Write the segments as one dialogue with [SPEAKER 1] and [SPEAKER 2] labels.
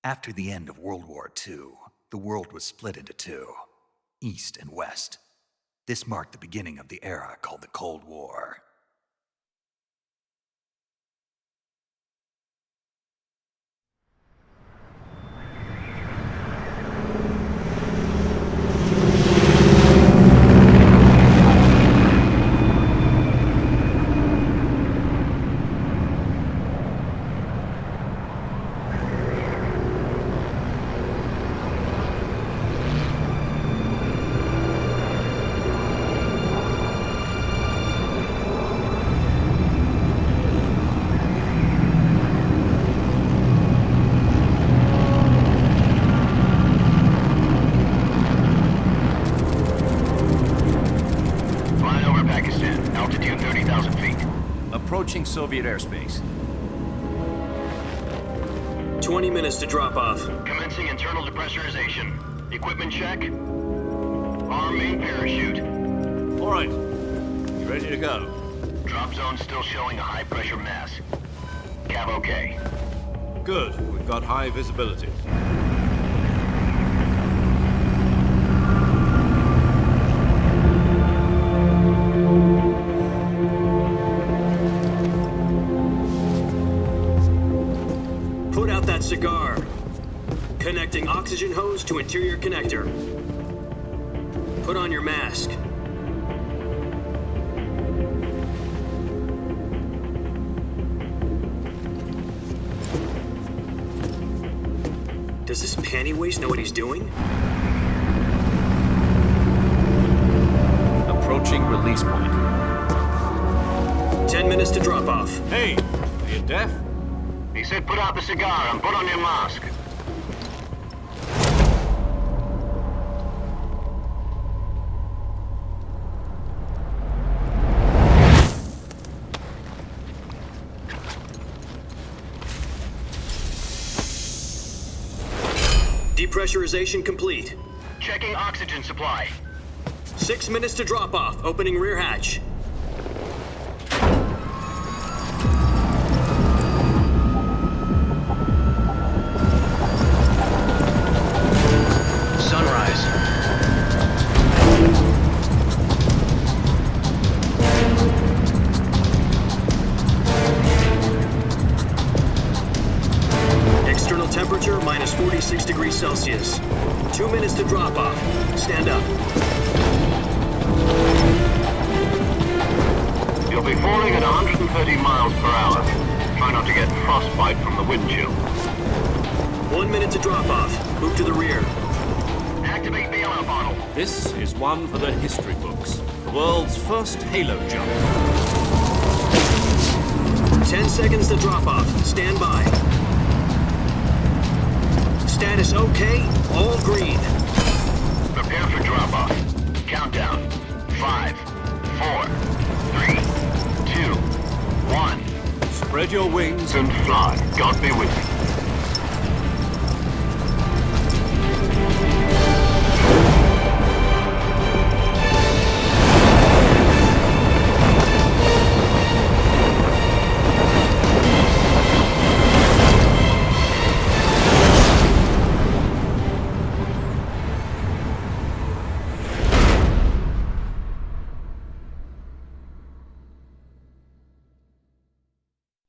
[SPEAKER 1] After the end of World War II, the world was split into two, East and West. This marked the beginning of the era called the Cold War.
[SPEAKER 2] Approaching Soviet airspace.
[SPEAKER 3] 20 minutes to drop off.
[SPEAKER 4] Commencing internal depressurization. Equipment check. Arm main parachute.
[SPEAKER 2] All right. You ready to go?
[SPEAKER 4] Drop zone still showing a high pressure mass. Cav okay.
[SPEAKER 2] Good. We've got high visibility.
[SPEAKER 3] Put out that cigar. Connecting oxygen hose to interior connector. Put on your mask. Does this panty waste know what he's doing?
[SPEAKER 2] Approaching release point.
[SPEAKER 3] 10 minutes to drop off.
[SPEAKER 2] Hey, are you deaf?
[SPEAKER 4] He said put out the cigar and put on your mask.
[SPEAKER 3] Depressurization complete.
[SPEAKER 4] Checking oxygen supply.
[SPEAKER 3] 6 minutes to drop off. Opening rear hatch.
[SPEAKER 4] Sunrise.
[SPEAKER 3] External temperature minus 46 degrees Celsius. 2 minutes to drop off. Stand up.
[SPEAKER 4] You'll be falling at 130 miles per hour. Try not to get frostbite from the wind chill.
[SPEAKER 3] 1 minute to drop off. Move to the rear.
[SPEAKER 4] Activate the oil bottle.
[SPEAKER 2] This is one for the history books. The world's first halo jump.
[SPEAKER 3] 10 seconds to drop off. Stand by. Status okay. All green.
[SPEAKER 4] Prepare for drop off. Countdown. 5, 4, 3, 2, 1.
[SPEAKER 2] Spread your wings
[SPEAKER 4] And fly. God be with you.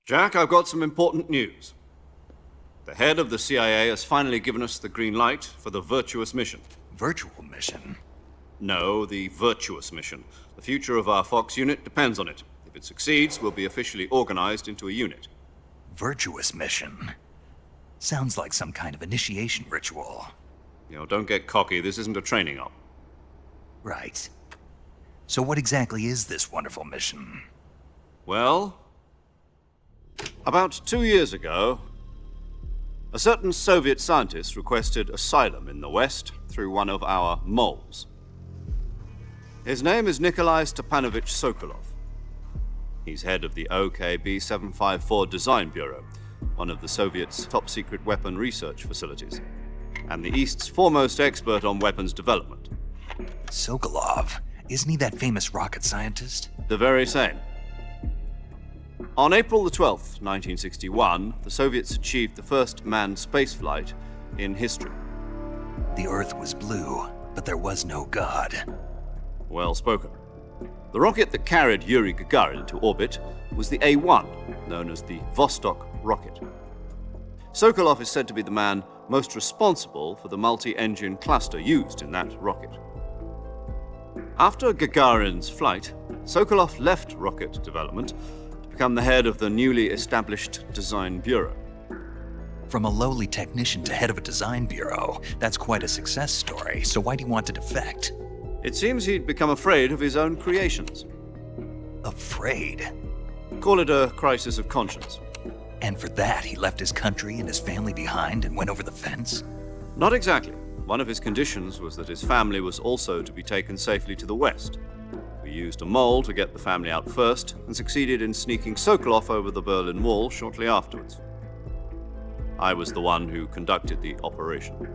[SPEAKER 2] Jack, I've got some important news. The head of the CIA has finally given us the green light for the Virtuous mission.
[SPEAKER 1] Virtual mission?
[SPEAKER 2] No, the Virtuous mission. The future of our Fox unit depends on it. If it succeeds, we'll be officially organized into a unit.
[SPEAKER 1] Virtuous mission? Sounds like some kind of initiation ritual.
[SPEAKER 2] You know, don't get cocky. This isn't a training op.
[SPEAKER 1] Right. So what exactly is this wonderful mission?
[SPEAKER 2] Well, about 2 years ago, a certain Soviet scientist requested asylum in the West through one of our moles. His name is Nikolai Stepanovich Sokolov. He's head of the OKB-754 Design Bureau, one of the Soviets' top-secret weapon research facilities, and the East's foremost expert on weapons development.
[SPEAKER 1] Sokolov. Isn't he that famous rocket scientist?
[SPEAKER 2] The very same. On April the 12th, 1961, the Soviets achieved the first manned spaceflight in history.
[SPEAKER 1] The Earth was blue, but there was no God.
[SPEAKER 2] Well spoken. The rocket that carried Yuri Gagarin into orbit was the A-1, known as the Vostok rocket. Sokolov is said to be the man most responsible for the multi-engine cluster used in that rocket. After Gagarin's flight, Sokolov left rocket development to become the head of the newly established Design Bureau.
[SPEAKER 1] From a lowly technician to head of a design bureau, that's quite a success story, so why do you want to defect?
[SPEAKER 2] It seems he'd become afraid of his own creations.
[SPEAKER 1] Afraid?
[SPEAKER 2] Call it a crisis of conscience.
[SPEAKER 1] And for that, he left his country and his family behind and went over the fence?
[SPEAKER 2] Not exactly. One of his conditions was that his family was also to be taken safely to the west. We used a mole to get the family out first and succeeded in sneaking Sokolov over the Berlin Wall shortly afterwards. I was the one who conducted the operation.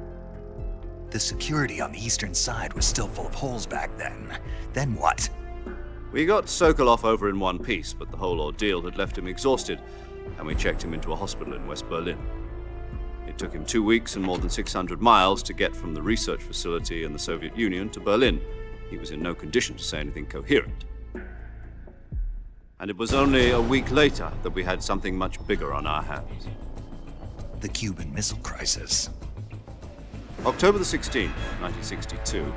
[SPEAKER 1] The security on the eastern side was still full of holes back then. Then what?
[SPEAKER 2] We got Sokolov over in one piece, but the whole ordeal had left him exhausted, and we checked him into a hospital in West Berlin. It took him 2 weeks and more than 600 miles to get from the research facility in the Soviet Union to Berlin. He was in no condition to say anything coherent. And it was only a week later that we had something much bigger on our hands.
[SPEAKER 1] The Cuban Missile Crisis.
[SPEAKER 2] October the 16th, 1962,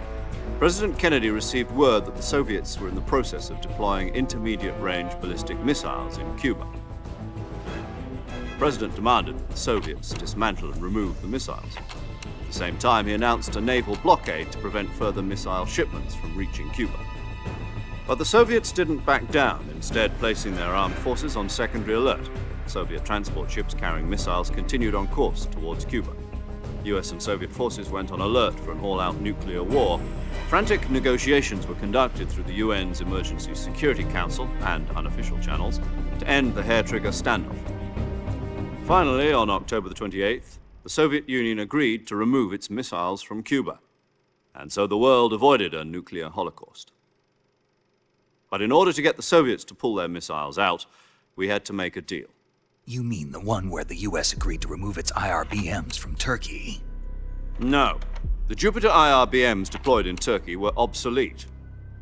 [SPEAKER 2] President Kennedy received word that the Soviets were in the process of deploying intermediate-range ballistic missiles in Cuba. The President demanded that the Soviets dismantle and remove the missiles. At the same time, he announced a naval blockade to prevent further missile shipments from reaching Cuba. But the Soviets didn't back down, instead placing their armed forces on secondary alert. Soviet transport ships carrying missiles continued on course towards Cuba. US and Soviet forces went on alert for an all-out nuclear war. Frantic negotiations were conducted through the UN's Emergency Security Council and unofficial channels to end the hair-trigger standoff. Finally, on October the 28th, the Soviet Union agreed to remove its missiles from Cuba, and so the world avoided a nuclear holocaust. But in order to get the Soviets to pull their missiles out, we had to make a deal.
[SPEAKER 1] You mean the one where the US agreed to remove its IRBMs from Turkey?
[SPEAKER 2] No. The Jupiter IRBMs deployed in Turkey were obsolete,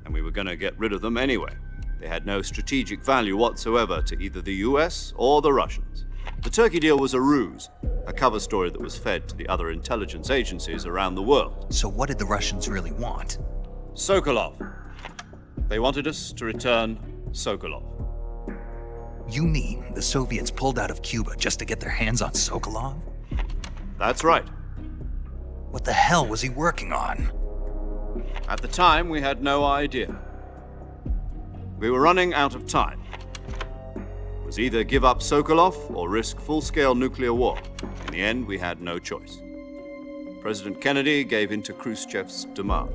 [SPEAKER 2] and we were going to get rid of them anyway. They had no strategic value whatsoever to either the US or the Russians. The Turkey deal was a ruse, a cover story that was fed to the other intelligence agencies around the world.
[SPEAKER 1] So what did the Russians really want?
[SPEAKER 2] Sokolov. They wanted us to return Sokolov.
[SPEAKER 1] You mean the Soviets pulled out of Cuba just to get their hands on Sokolov?
[SPEAKER 2] That's right.
[SPEAKER 1] What the hell was he working on?
[SPEAKER 2] At the time, we had no idea. We were running out of time. It was either give up Sokolov or risk full-scale nuclear war. In the end, we had no choice. President Kennedy gave in to Khrushchev's demand.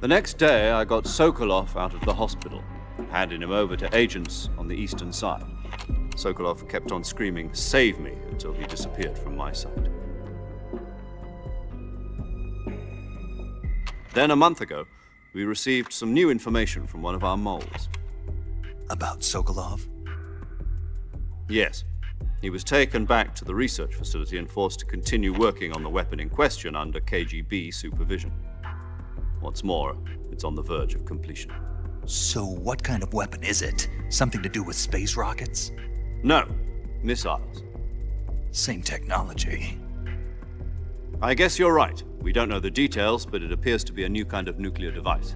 [SPEAKER 2] The next day, I got Sokolov out of the hospital, handing him over to agents on the eastern side. Sokolov kept on screaming, "Save me," until he disappeared from my sight. Then a month ago, we received some new information from one of our moles.
[SPEAKER 1] About Sokolov?
[SPEAKER 2] Yes. He was taken back to the research facility and forced to continue working on the weapon in question under KGB supervision. What's more, it's on the verge of completion.
[SPEAKER 1] So what kind of weapon is it? Something to do with space rockets?
[SPEAKER 2] No, missiles.
[SPEAKER 1] Same technology.
[SPEAKER 2] I guess you're right. We don't know the details, but it appears to be a new kind of nuclear device.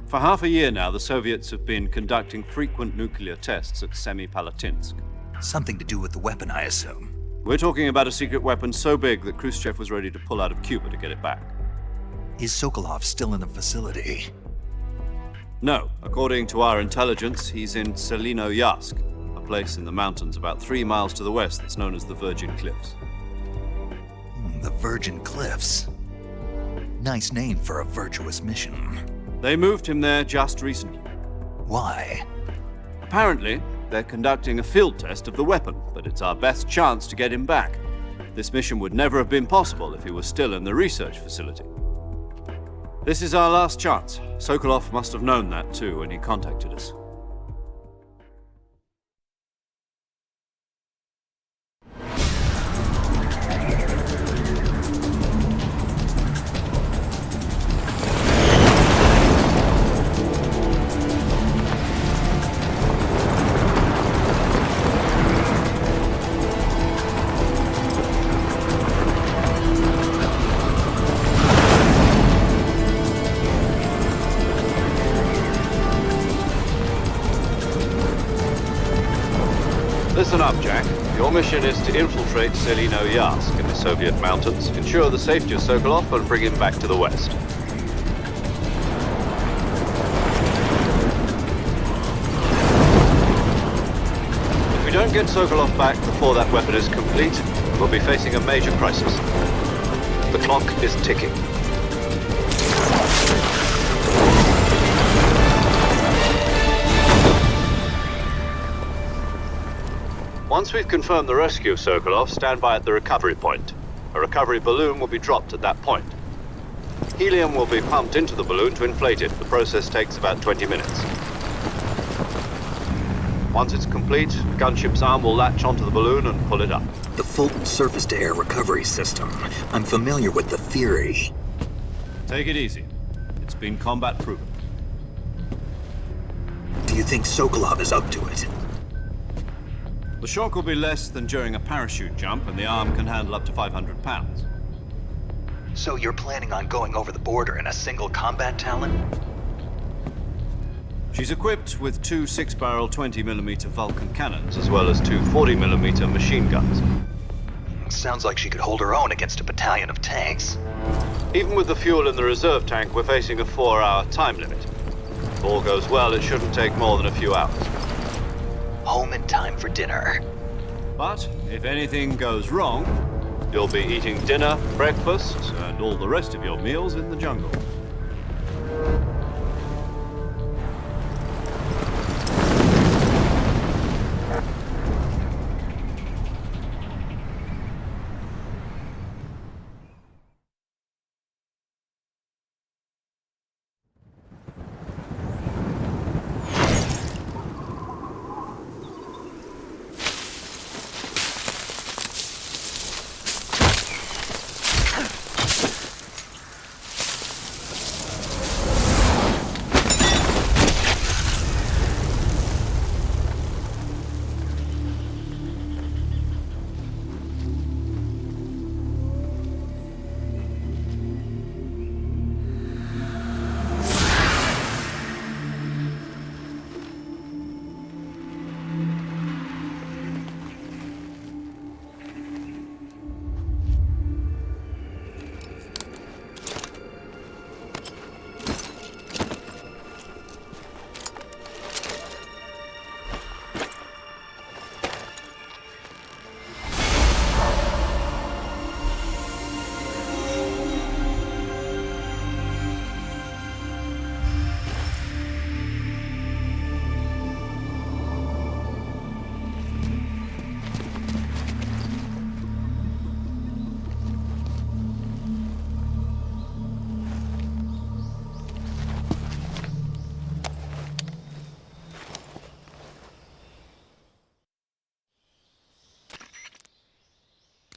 [SPEAKER 2] For half a year now, the Soviets have been conducting frequent nuclear tests at Semipalatinsk.
[SPEAKER 1] Something to do with the weapon, I assume.
[SPEAKER 2] We're talking about a secret weapon so big that Khrushchev was ready to pull out of Cuba to get it back.
[SPEAKER 1] Is Sokolov still in the facility?
[SPEAKER 2] No. According to our intelligence, he's in Selinoyarsk, a place in the mountains about 3 miles to the west that's known as the Virgin Cliffs.
[SPEAKER 1] The Virgin Cliffs. Nice name for a virtuous mission.
[SPEAKER 2] They moved him there just recently.
[SPEAKER 1] Why?
[SPEAKER 2] Apparently, they're conducting a field test of the weapon, but it's our best chance to get him back. This mission would never have been possible if he was still in the research facility. This is our last chance. Sokolov must have known that too when he contacted us. Listen up, Jack. Your mission is to infiltrate Selino-Yarsk in the Soviet mountains, ensure the safety of Sokolov, and bring him back to the West. If we don't get Sokolov back before that weapon is complete, we'll be facing a major crisis. The clock is ticking. Once we've confirmed the rescue of Sokolov, stand by at the recovery point. A recovery balloon will be dropped at that point. Helium will be pumped into the balloon to inflate it. The process takes about 20 minutes. Once it's complete, the gunship's arm will latch onto the balloon and pull it up.
[SPEAKER 3] The Fulton surface-to-air recovery system. I'm familiar with the theory.
[SPEAKER 2] Take it easy. It's been combat-proven.
[SPEAKER 3] Do you think Sokolov is up to it?
[SPEAKER 2] The shock will be less than during a parachute jump, and the arm can handle up to 500 pounds.
[SPEAKER 1] So you're planning on going over the border in a single combat Talon?
[SPEAKER 2] She's equipped with two 6-barrel 20mm Vulcan cannons, as well as two 40mm machine guns.
[SPEAKER 1] Sounds like she could hold her own against a battalion of tanks.
[SPEAKER 2] Even with the fuel in the reserve tank, we're facing a 4-hour time limit. If all goes well, it shouldn't take more than a few hours.
[SPEAKER 1] Home in time for dinner.
[SPEAKER 2] But if anything goes wrong, you'll be eating dinner, breakfast, and all the rest of your meals in the jungle.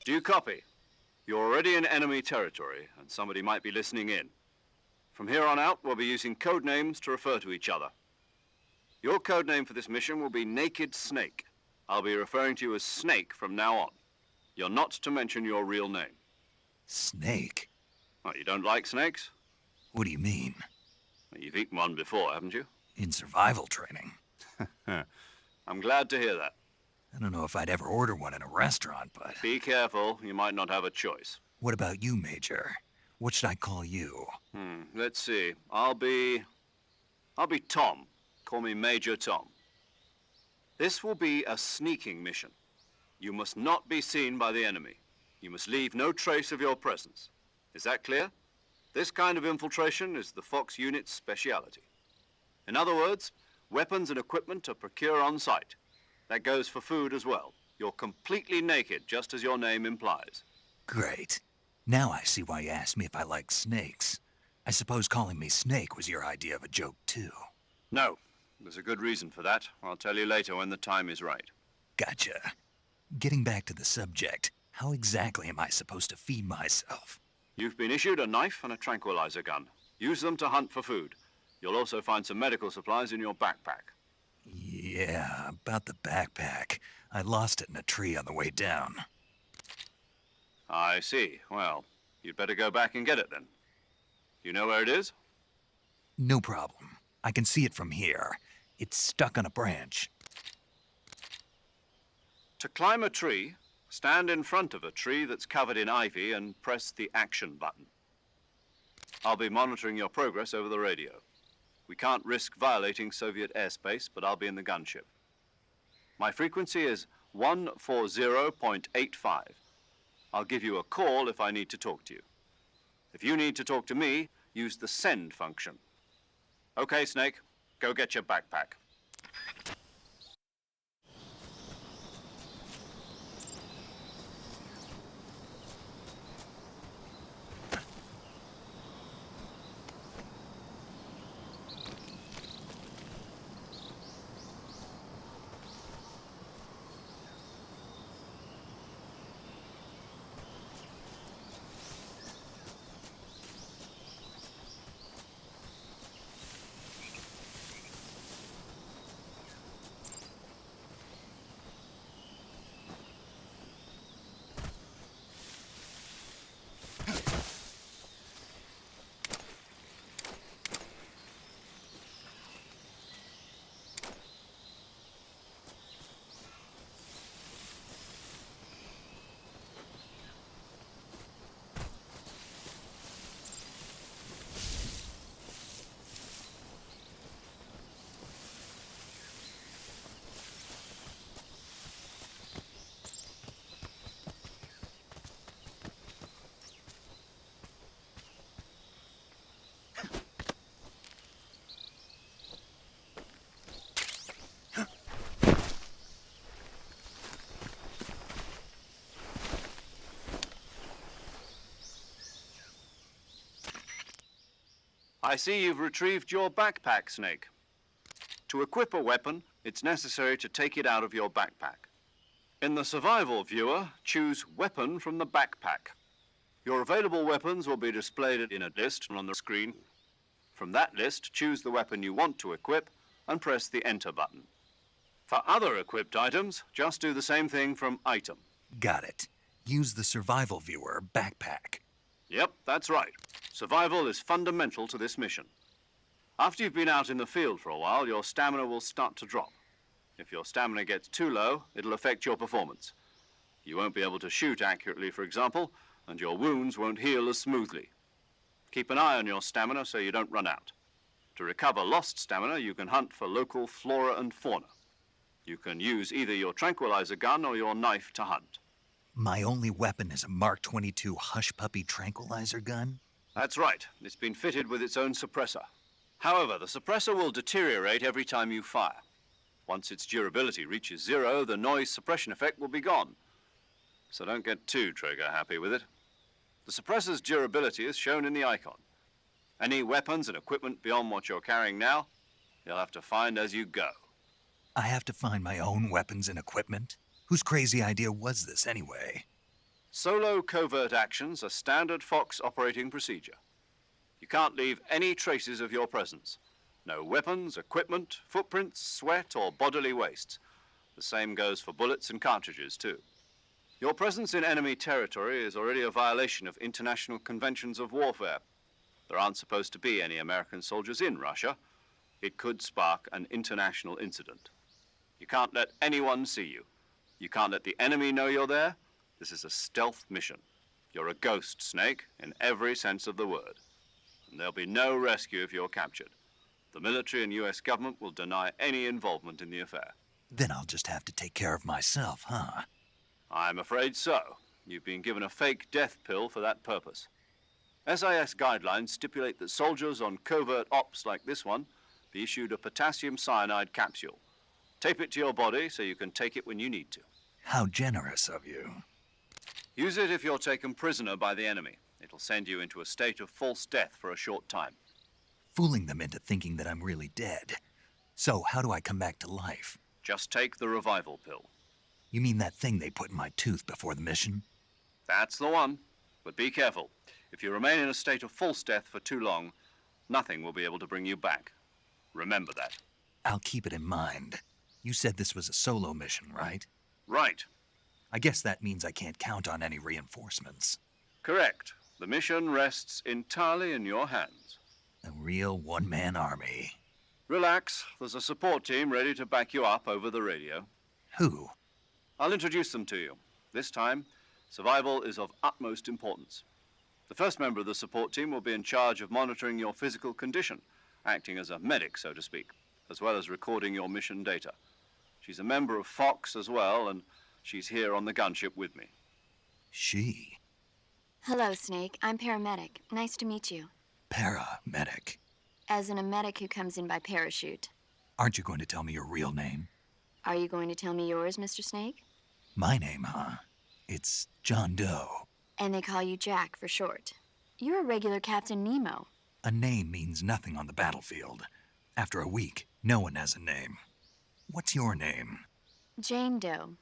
[SPEAKER 2] Do you copy? You're already in enemy territory, and somebody might be listening in. From here on out, we'll be using code names to refer to each other. Your code name for this mission will be Naked Snake. I'll be referring to you as Snake from now on. You're not to mention your real name.
[SPEAKER 1] Snake?
[SPEAKER 2] Oh, you don't like snakes?
[SPEAKER 1] What do you mean?
[SPEAKER 2] Well, you've eaten one before, haven't you?
[SPEAKER 1] In survival training.
[SPEAKER 2] I'm glad to hear that.
[SPEAKER 1] I don't know if I'd ever order one in a restaurant, but...
[SPEAKER 2] Be careful, you might not have a choice.
[SPEAKER 1] What about you, Major? What should I call you?
[SPEAKER 2] Let's see. I'll be Tom. Call me Major Tom. This will be a sneaking mission. You must not be seen by the enemy. You must leave no trace of your presence. Is that clear? This kind of infiltration is the Fox unit's speciality. In other words, weapons and equipment are procured on site. That goes for food as well. You're completely naked, just as your name implies.
[SPEAKER 1] Great. Now I see why you asked me if I like snakes. I suppose calling me Snake was your idea of a joke, too.
[SPEAKER 2] No, there's a good reason for that. I'll tell you later when the time is right.
[SPEAKER 1] Gotcha. Getting back to the subject, how exactly am I supposed to feed myself?
[SPEAKER 2] You've been issued a knife and a tranquilizer gun. Use them to hunt for food. You'll also find some medical supplies in your backpack.
[SPEAKER 1] Yeah, about the backpack. I lost it in a tree on the way down.
[SPEAKER 2] I see. Well, you'd better go back and get it then. You know where it is?
[SPEAKER 1] No problem. I can see it from here. It's stuck on a branch.
[SPEAKER 2] To climb a tree, stand in front of a tree that's covered in ivy and press the action button. I'll be monitoring your progress over the radio. We can't risk violating Soviet airspace, but I'll be in the gunship. My frequency is 140.85. I'll give you a call if I need to talk to you. If you need to talk to me, use the send function. Okay, Snake, go get your backpack. I see you've retrieved your backpack, Snake. To equip a weapon, it's necessary to take it out of your backpack. In the survival viewer, choose Weapon from the backpack. Your available weapons will be displayed in a list on the screen. From that list, choose the weapon you want to equip and press the Enter button. For other equipped items, just do the same thing from Item.
[SPEAKER 1] Got it. Use the survival viewer backpack.
[SPEAKER 2] Yep, that's right. Survival is fundamental to this mission. After you've been out in the field for a while, your stamina will start to drop. If your stamina gets too low, it'll affect your performance. You won't be able to shoot accurately, for example, and your wounds won't heal as smoothly. Keep an eye on your stamina so you don't run out. To recover lost stamina, you can hunt for local flora and fauna. You can use either your tranquilizer gun or your knife to hunt.
[SPEAKER 1] My only weapon is a Mark 22 Hush Puppy tranquilizer gun?
[SPEAKER 2] That's right. It's been fitted with its own suppressor. However, the suppressor will deteriorate every time you fire. Once its durability reaches 0, the noise suppression effect will be gone. So don't get too trigger happy with it. The suppressor's durability is shown in the icon. Any weapons and equipment beyond what you're carrying now, you'll have to find as you go.
[SPEAKER 1] I have to find my own weapons and equipment? Whose crazy idea was this anyway?
[SPEAKER 2] Solo covert actions are standard Fox operating procedure. You can't leave any traces of your presence. No weapons, equipment, footprints, sweat, or bodily waste. The same goes for bullets and cartridges, too. Your presence in enemy territory is already a violation of international conventions of warfare. There aren't supposed to be any American soldiers in Russia. It could spark an international incident. You can't let anyone see you. You can't let the enemy know you're there. This is a stealth mission. You're a ghost, Snake, in every sense of the word. And there'll be no rescue if you're captured. The military and US government will deny any involvement in the affair.
[SPEAKER 1] Then I'll just have to take care of myself, huh?
[SPEAKER 2] I'm afraid so. You've been given a fake death pill for that purpose. SIS guidelines stipulate that soldiers on covert ops like this one be issued a potassium cyanide capsule. Tape it to your body so you can take it when you need to.
[SPEAKER 1] How generous of you.
[SPEAKER 2] Use it if you're taken prisoner by the enemy. It'll send you into a state of false death for a short time.
[SPEAKER 1] Fooling them into thinking that I'm really dead. So, how do I come back to life?
[SPEAKER 2] Just take the revival pill.
[SPEAKER 1] You mean that thing they put in my tooth before the mission?
[SPEAKER 2] That's the one. But be careful. If you remain in a state of false death for too long, nothing will be able to bring you back. Remember that.
[SPEAKER 1] I'll keep it in mind. You said this was a solo mission, right?
[SPEAKER 2] Right.
[SPEAKER 1] I guess that means I can't count on any reinforcements.
[SPEAKER 2] Correct. The mission rests entirely in your hands.
[SPEAKER 1] A real one-man army.
[SPEAKER 2] Relax. There's a support team ready to back you up over the radio.
[SPEAKER 1] Who?
[SPEAKER 2] I'll introduce them to you. This time, survival is of utmost importance. The first member of the support team will be in charge of monitoring your physical condition, acting as a medic, so to speak, as well as recording your mission data. She's a member of Fox as well, and she's here on the gunship with me.
[SPEAKER 1] She?
[SPEAKER 5] Hello, Snake. I'm paramedic. Nice to meet you.
[SPEAKER 1] Paramedic.
[SPEAKER 5] As in a medic who comes in by parachute.
[SPEAKER 1] Aren't you going to tell me your real name?
[SPEAKER 5] Are you going to tell me yours, Mr. Snake?
[SPEAKER 1] My name, huh? It's John Doe.
[SPEAKER 5] And they call you Jack for short. You're a regular Captain Nemo.
[SPEAKER 1] A name means nothing on the battlefield. After a week, no one has a name. What's your name?
[SPEAKER 5] Jane Doe.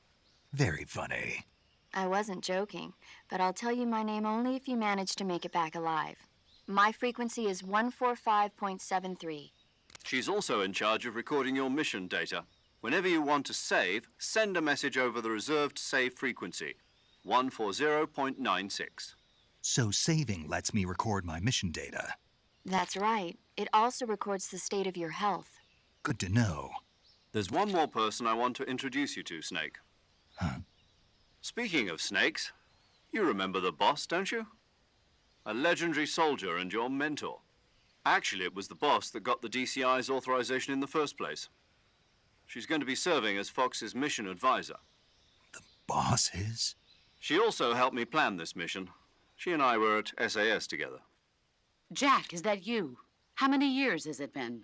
[SPEAKER 1] Very funny.
[SPEAKER 5] I wasn't joking, but I'll tell you my name only if you manage to make it back alive. My frequency is 145.73.
[SPEAKER 2] She's also in charge of recording your mission data. Whenever you want to save, send a message over the reserved save frequency, 140.96.
[SPEAKER 1] So saving lets me record my mission data.
[SPEAKER 5] That's right. It also records the state of your health.
[SPEAKER 1] Good to know.
[SPEAKER 2] There's one more person I want to introduce you to, Snake.
[SPEAKER 1] Huh?
[SPEAKER 2] Speaking of snakes, you remember the boss, don't you? A legendary soldier and your mentor. Actually, it was the boss that got the DCI's authorization in the first place. She's going to be serving as Fox's mission advisor.
[SPEAKER 1] The boss is?
[SPEAKER 2] She also helped me plan this mission. She and I were at SAS together.
[SPEAKER 6] Jack, is that you? How many years has it been?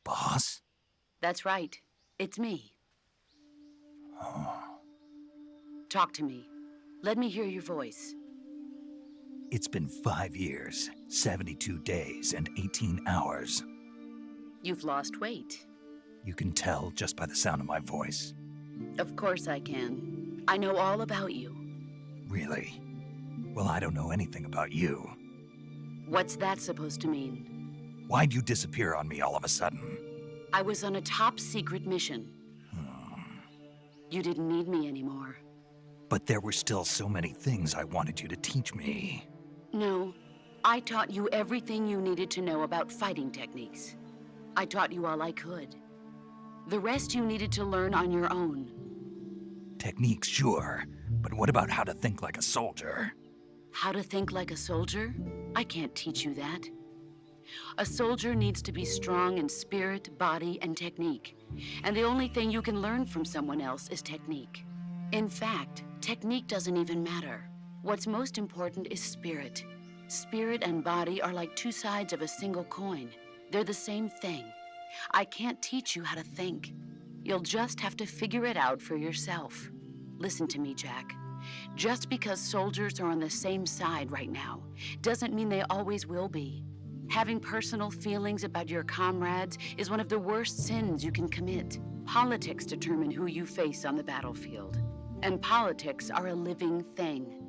[SPEAKER 1] Boss?
[SPEAKER 6] That's right. It's me. Talk to me. Let me hear your voice.
[SPEAKER 1] It's been 5 years, 72 days, and 18 hours.
[SPEAKER 6] You've lost weight.
[SPEAKER 1] You can tell just by the sound of my voice.
[SPEAKER 6] Of course I can. I know all about you.
[SPEAKER 1] Really? Well, I don't know anything about you.
[SPEAKER 6] What's that supposed to mean?
[SPEAKER 1] Why'd you disappear on me all of a sudden?
[SPEAKER 6] I was on a top-secret mission. You didn't need me anymore.
[SPEAKER 1] But there were still so many things I wanted you to teach me.
[SPEAKER 6] No, I taught you everything you needed to know about fighting techniques. I taught you all I could. The rest you needed to learn on your own.
[SPEAKER 1] Techniques, sure. But what about how to think like a soldier?
[SPEAKER 6] How to think like a soldier? I can't teach you that. A soldier needs to be strong in spirit, body, and technique. And the only thing you can learn from someone else is technique. In fact, technique doesn't even matter. What's most important is spirit. Spirit and body are like two sides of a single coin. They're the same thing. I can't teach you how to think. You'll just have to figure it out for yourself. Listen to me, Jack. Just because soldiers are on the same side right now doesn't mean they always will be. Having personal feelings about your comrades is one of the worst sins you can commit. Politics determine who you face on the battlefield. And politics are a living thing.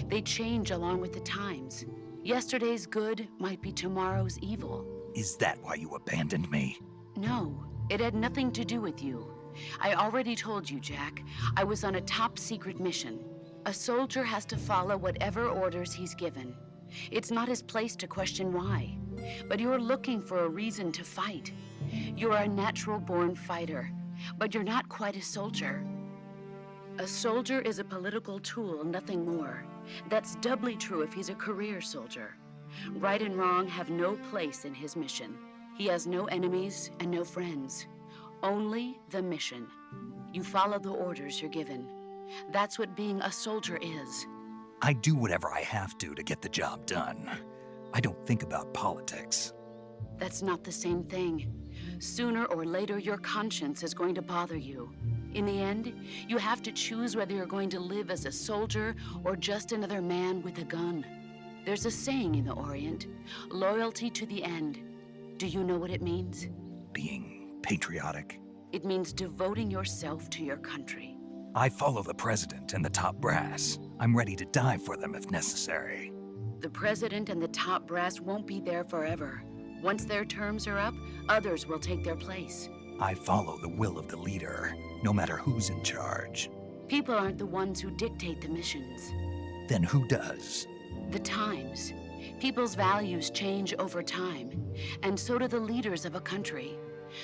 [SPEAKER 6] They change along with the times. Yesterday's good might be tomorrow's evil.
[SPEAKER 1] Is that why you abandoned me?
[SPEAKER 6] No, it had nothing to do with you. I already told you, Jack. I was on a top-secret mission. A soldier has to follow whatever orders he's given. It's not his place to question why. But you're looking for a reason to fight. You're a natural-born fighter, but you're not quite a soldier. A soldier is a political tool, nothing more. That's doubly true if he's a career soldier. Right and wrong have no place in his mission. He has no enemies and no friends. Only the mission. You follow the orders you're given. That's what being a soldier is.
[SPEAKER 1] I do whatever I have to get the job done. I don't think about politics.
[SPEAKER 6] That's not the same thing. Sooner or later, your conscience is going to bother you. In the end, you have to choose whether you're going to live as a soldier or just another man with a gun. There's a saying in the Orient, loyalty to the end. Do you know what it means?
[SPEAKER 1] Being patriotic.
[SPEAKER 6] It means devoting yourself to your country.
[SPEAKER 1] I follow the president and the top brass. I'm ready to die for them if necessary.
[SPEAKER 6] The president and the top brass won't be there forever. Once their terms are up, others will take their place.
[SPEAKER 1] I follow the will of the leader, no matter who's in charge.
[SPEAKER 6] People aren't the ones who dictate the missions.
[SPEAKER 1] Then who does?
[SPEAKER 6] The times. People's values change over time, and so do the leaders of a country.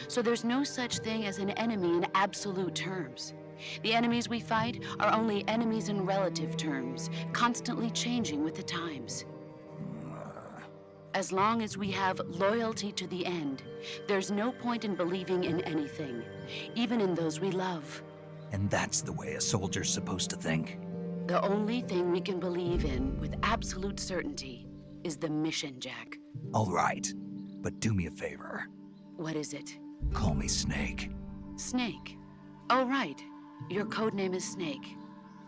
[SPEAKER 6] So there's no such thing as an enemy in absolute terms. The enemies we fight are only enemies in relative terms, constantly changing with the times. As long as we have loyalty to the end, there's no point in believing in anything, even in those we love.
[SPEAKER 1] And that's the way a soldier's supposed to think?
[SPEAKER 6] The only thing we can believe in with absolute certainty is the mission, Jack.
[SPEAKER 1] All right, but do me a favor.
[SPEAKER 6] What is it?
[SPEAKER 1] Call me Snake.
[SPEAKER 6] Snake. Oh, right. Your codename is Snake.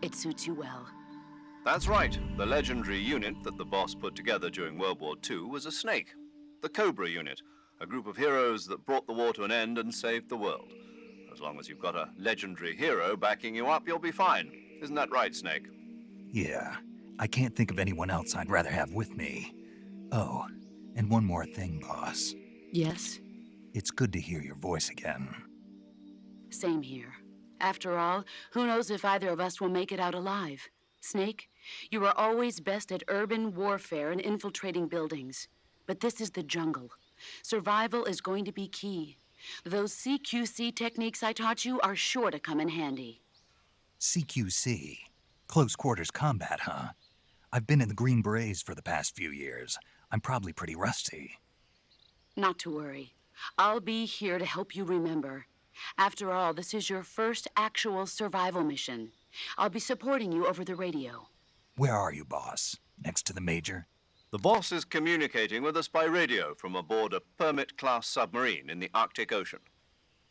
[SPEAKER 6] It suits you well.
[SPEAKER 2] That's right. The legendary unit that the boss put together during World War II was a snake. The Cobra unit, a group of heroes that brought the war to an end and saved the world. As long as you've got a legendary hero backing you up, you'll be fine. Isn't that right, Snake?
[SPEAKER 1] Yeah, I can't think of anyone else I'd rather have with me. Oh, and one more thing, boss.
[SPEAKER 6] Yes?
[SPEAKER 1] It's good to hear your voice again.
[SPEAKER 6] Same here. After all, who knows if either of us will make it out alive? Snake, you are always best at urban warfare and infiltrating buildings. But this is the jungle. Survival is going to be key. Those CQC techniques I taught you are sure to come in handy.
[SPEAKER 1] CQC? Close quarters combat, huh? I've been in the Green Berets for the past few years. I'm probably pretty rusty.
[SPEAKER 6] Not to worry. I'll be here to help you remember. After all, this is your first actual survival mission. I'll be supporting you over the radio.
[SPEAKER 1] Where are you, boss? Next to the Major?
[SPEAKER 2] The boss is communicating with us by radio from aboard a Permit-class submarine in the Arctic Ocean.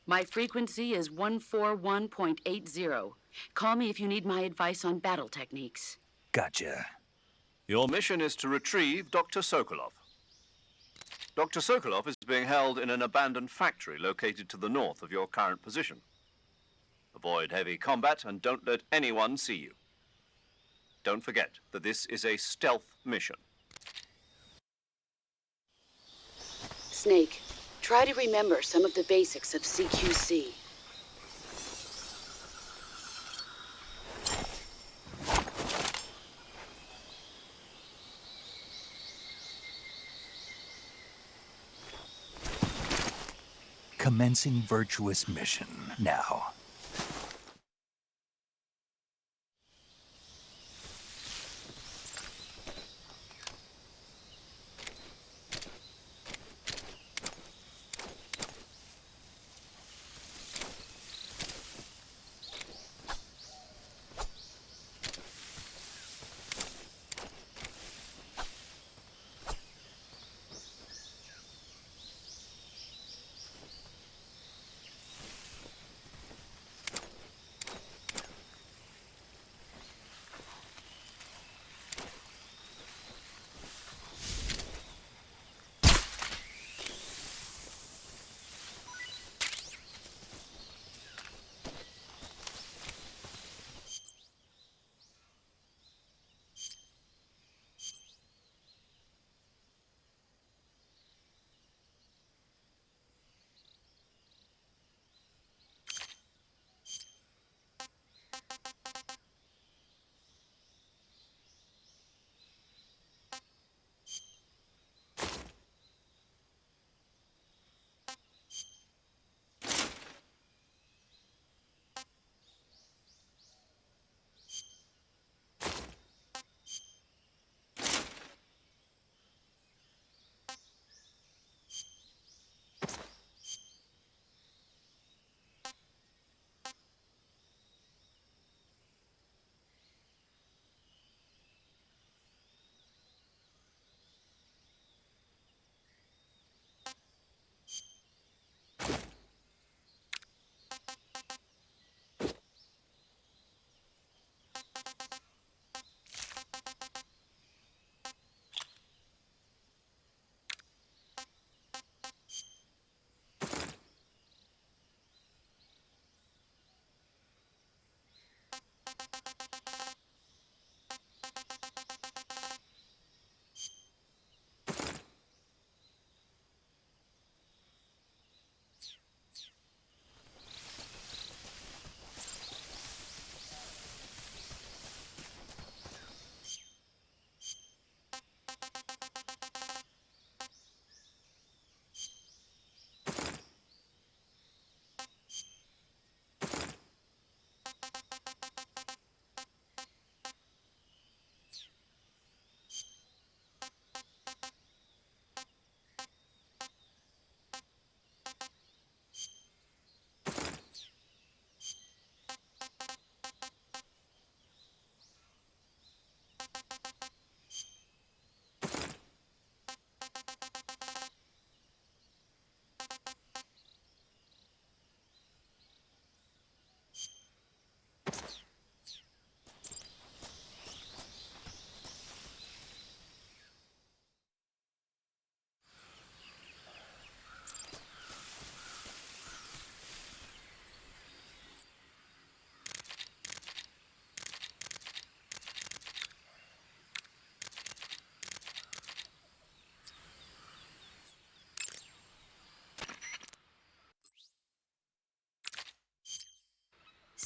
[SPEAKER 6] My frequency is 141.80. Call me if you need my advice on battle techniques.
[SPEAKER 1] Gotcha.
[SPEAKER 2] Your mission is to retrieve Dr. Sokolov. Dr. Sokolov is being held in an abandoned factory located to the north of your current position. Avoid heavy combat and don't let anyone see you. Don't forget that this is a stealth mission.
[SPEAKER 6] Snake, try to remember some of the basics of CQC.
[SPEAKER 1] Commencing virtuous mission now.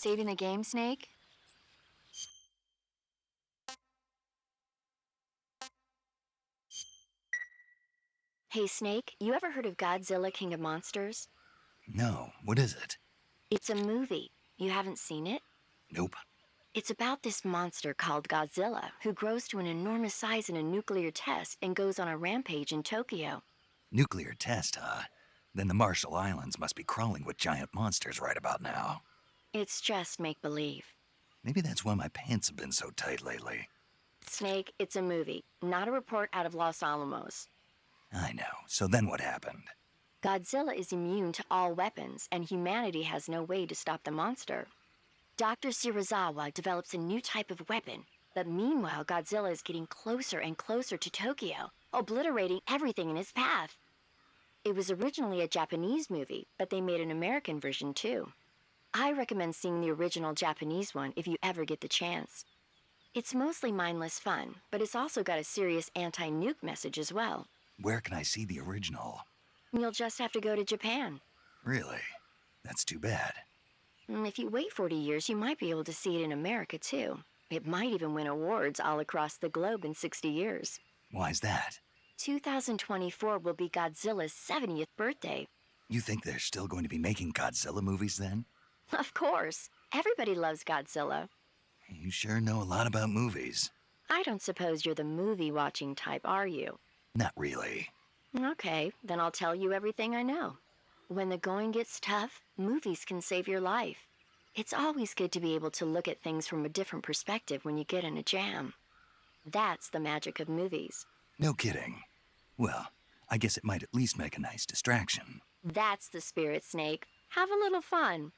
[SPEAKER 5] Saving the game, Snake? Hey, Snake, you ever heard of Godzilla King of Monsters?
[SPEAKER 1] No, what is it?
[SPEAKER 5] It's a movie. You haven't seen it?
[SPEAKER 1] Nope.
[SPEAKER 5] It's about this monster called Godzilla who grows to an enormous size in a nuclear test and goes on a rampage in Tokyo.
[SPEAKER 1] Nuclear test, huh? Then the Marshall Islands must be crawling with giant monsters right about now.
[SPEAKER 5] It's just make-believe.
[SPEAKER 1] Maybe that's why my pants have been so tight lately.
[SPEAKER 5] Snake, it's a movie, not a report out of Los Alamos.
[SPEAKER 1] I know. So then what happened?
[SPEAKER 5] Godzilla is immune to all weapons, and humanity has no way to stop the monster. Dr. Shirazawa develops a new type of weapon, but meanwhile Godzilla is getting closer and closer to Tokyo, obliterating everything in his path. It was originally a Japanese movie, but they made an American version too. I recommend seeing the original Japanese one if you ever get the chance. It's mostly mindless fun, but it's also got a serious anti-nuke message as well.
[SPEAKER 1] Where can I see the original?
[SPEAKER 5] You'll just have to go to Japan.
[SPEAKER 1] Really? That's too bad.
[SPEAKER 5] If you wait 40 years, you might be able to see it in America too. It might even win awards all across the globe in 60 years.
[SPEAKER 1] Why's that?
[SPEAKER 5] 2024 will be Godzilla's 70th birthday.
[SPEAKER 1] You think they're still going to be making Godzilla movies then?
[SPEAKER 5] Of course. Everybody loves Godzilla.
[SPEAKER 1] You sure know a lot about movies.
[SPEAKER 5] I don't suppose you're the movie-watching type, are you?
[SPEAKER 1] Not really.
[SPEAKER 5] Okay, then I'll tell you everything I know. When the going gets tough, movies can save your life. It's always good to be able to look at things from a different perspective when you get in a jam. That's the magic of movies.
[SPEAKER 1] No kidding. Well, I guess it might at least make a nice distraction.
[SPEAKER 5] That's the spirit, Snake. Have a little fun.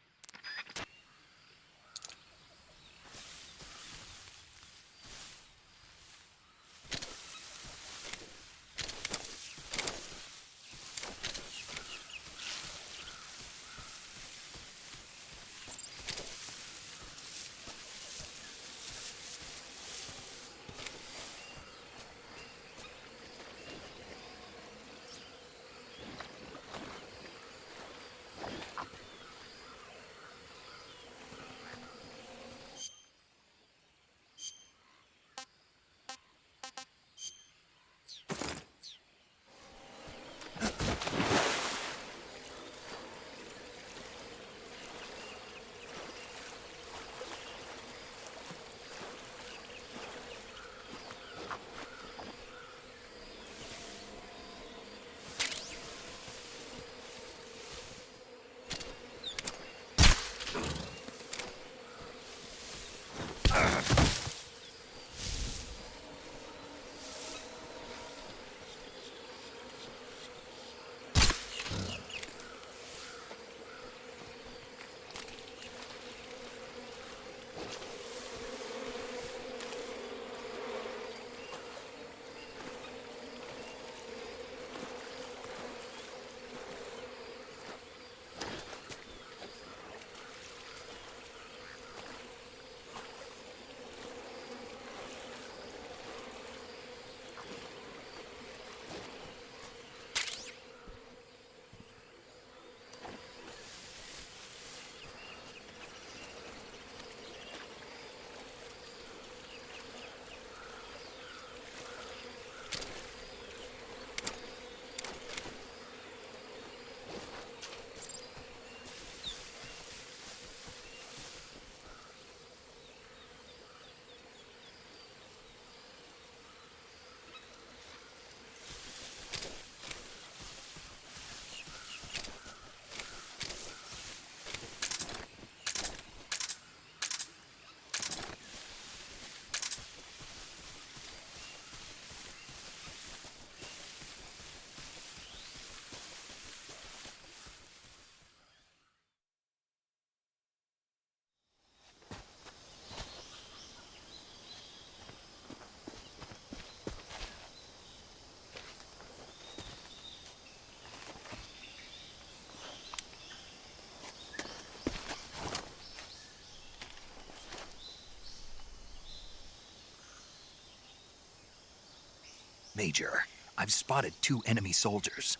[SPEAKER 1] Major, I've spotted 2 enemy soldiers.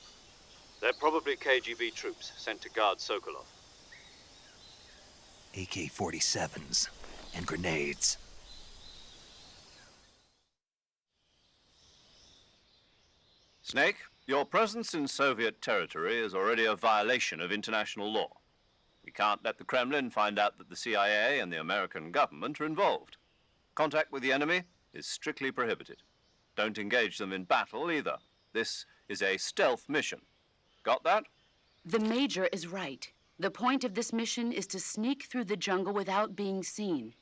[SPEAKER 2] They're probably KGB troops sent to guard Sokolov.
[SPEAKER 1] AK-47s, and grenades.
[SPEAKER 2] Snake, your presence in Soviet territory is already a violation of international law. We can't let the Kremlin find out that the CIA and the American government are involved. Contact with the enemy is strictly prohibited. Don't engage them in battle either. This is a stealth mission. Got that?
[SPEAKER 6] The Major is right. The point of this mission is to sneak through the jungle without being seen.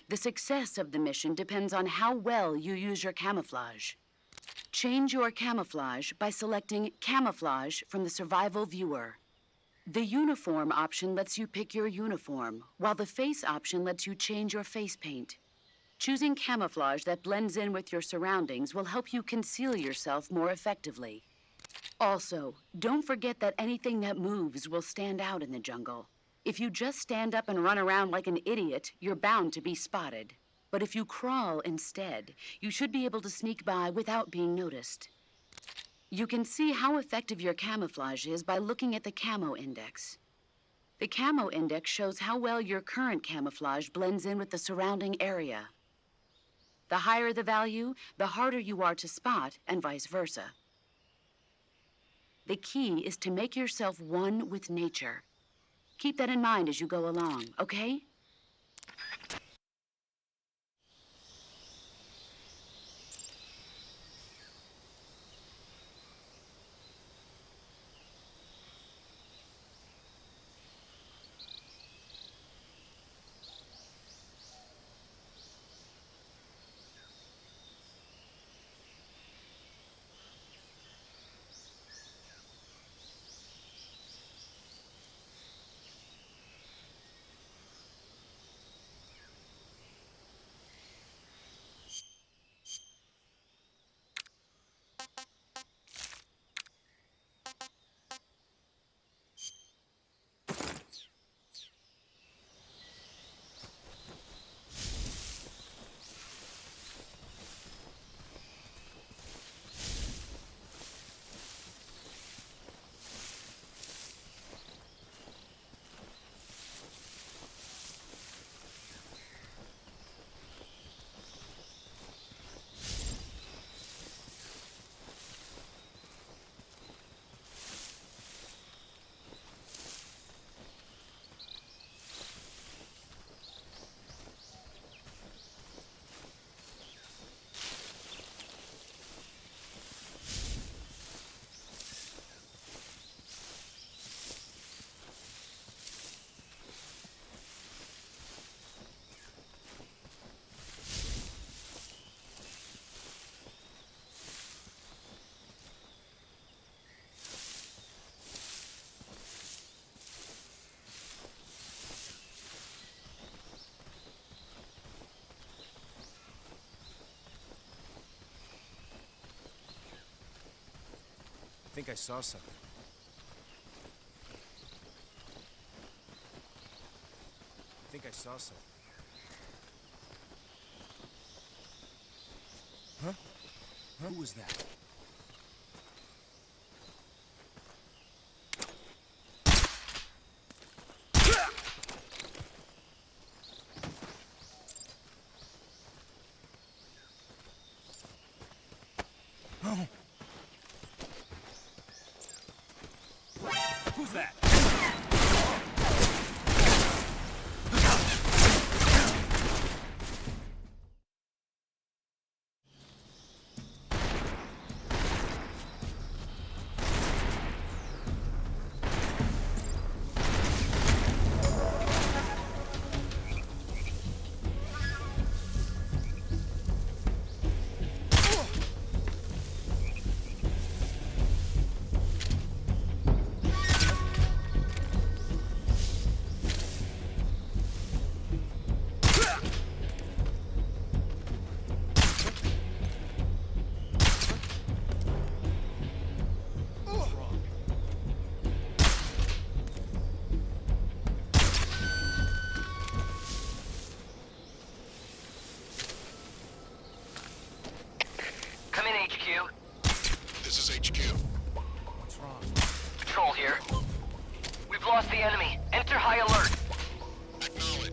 [SPEAKER 6] The success of the mission depends on how well you use your camouflage. Change your camouflage by selecting Camouflage from the Survival Viewer. The Uniform option lets you pick your uniform, while the Face option lets you change your face paint. Choosing camouflage that blends in with your surroundings will help you conceal yourself more effectively. Also, don't forget that anything that moves will stand out in the jungle. If you just stand up and run around like an idiot, you're bound to be spotted. But if you crawl instead, you should be able to sneak by without being noticed. You can see how effective your camouflage is by looking at the Camo Index. The Camo Index shows how well your current camouflage blends in with the surrounding area. The higher the value, the harder you are to spot, and vice versa. The key is to make yourself one with nature. Keep that in mind as you go along, okay?
[SPEAKER 7] I think I saw something. I think I saw something. Huh? Who was that? Oh. Who's that?
[SPEAKER 4] This is HQ.
[SPEAKER 7] What's wrong?
[SPEAKER 8] Patrol here. We've lost the enemy. Enter high alert.
[SPEAKER 4] Acknowledged.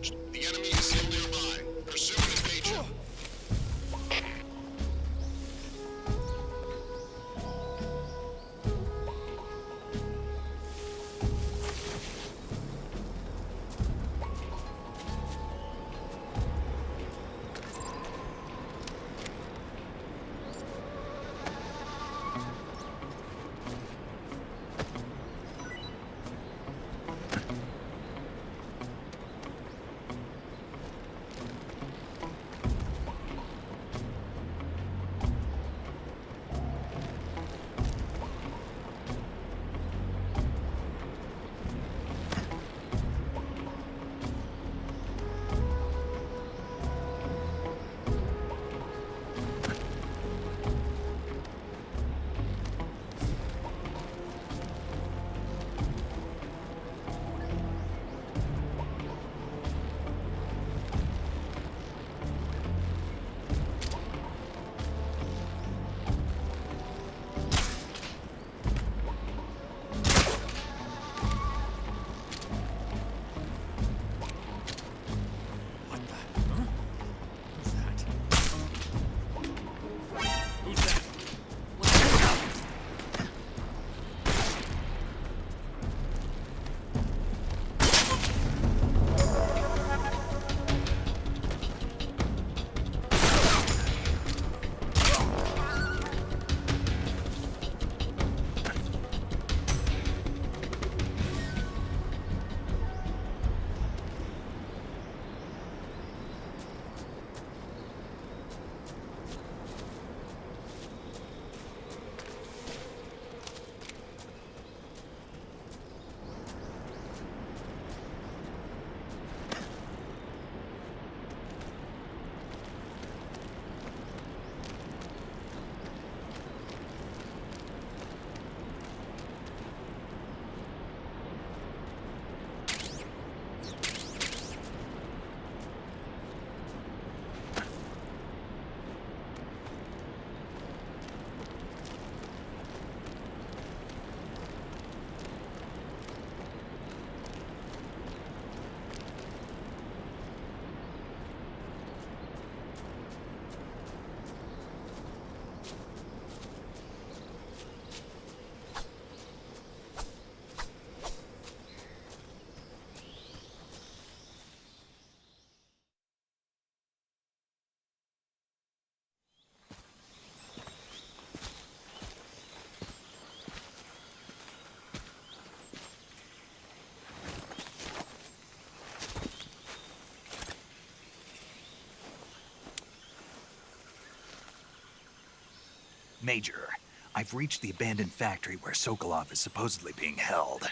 [SPEAKER 1] Major, I've reached the abandoned factory where Sokolov is supposedly being held.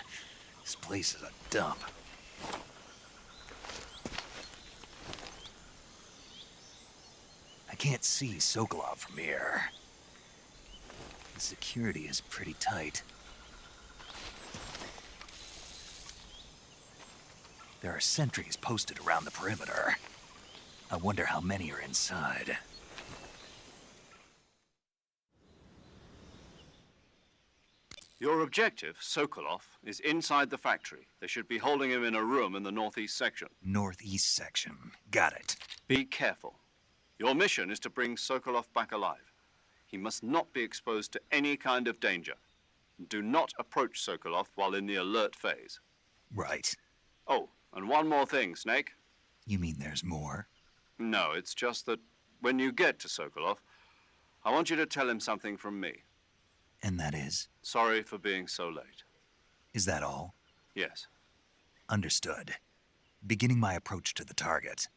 [SPEAKER 1] This place is a dump. I can't see Sokolov from here. The security is pretty tight. There are sentries posted around the perimeter. I wonder how many are inside.
[SPEAKER 2] Your objective, Sokolov, is inside the factory. They should be holding him in a room in the northeast section.
[SPEAKER 1] Northeast section. Got it.
[SPEAKER 2] Be careful. Your mission is to bring Sokolov back alive. He must not be exposed to any kind of danger. Do not approach Sokolov while in the alert phase.
[SPEAKER 1] Right.
[SPEAKER 2] Oh, and one more thing, Snake.
[SPEAKER 1] You mean there's more?
[SPEAKER 2] No, it's just that when you get to Sokolov, I want you to tell him something from me.
[SPEAKER 1] And that is?
[SPEAKER 2] Sorry for being so late.
[SPEAKER 1] Is that all?
[SPEAKER 2] Yes.
[SPEAKER 1] Understood. Beginning my approach to the target.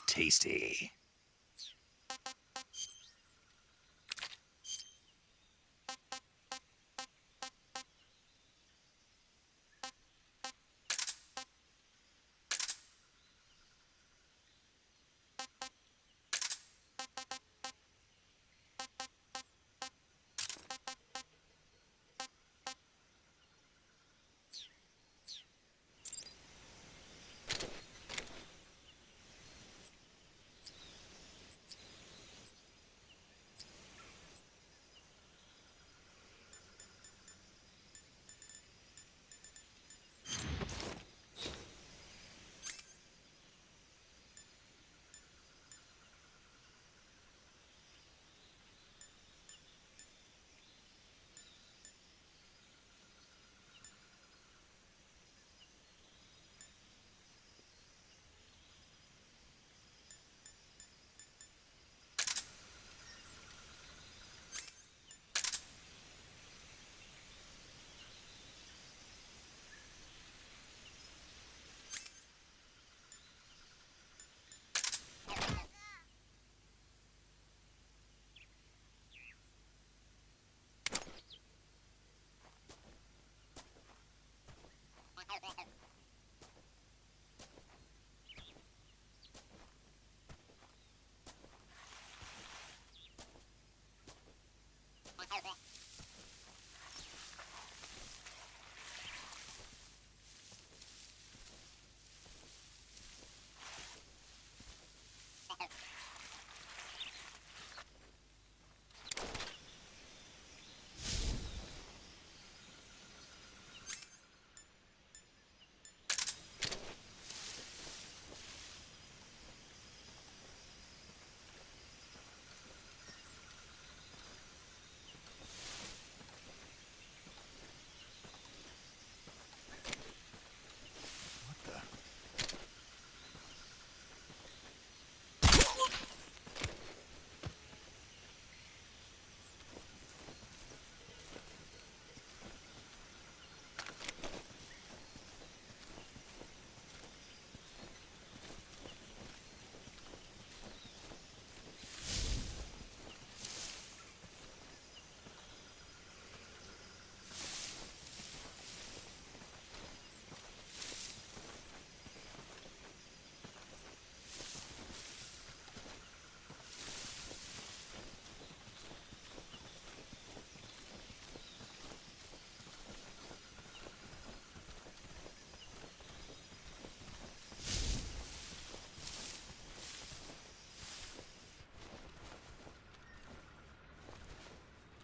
[SPEAKER 1] Tasty.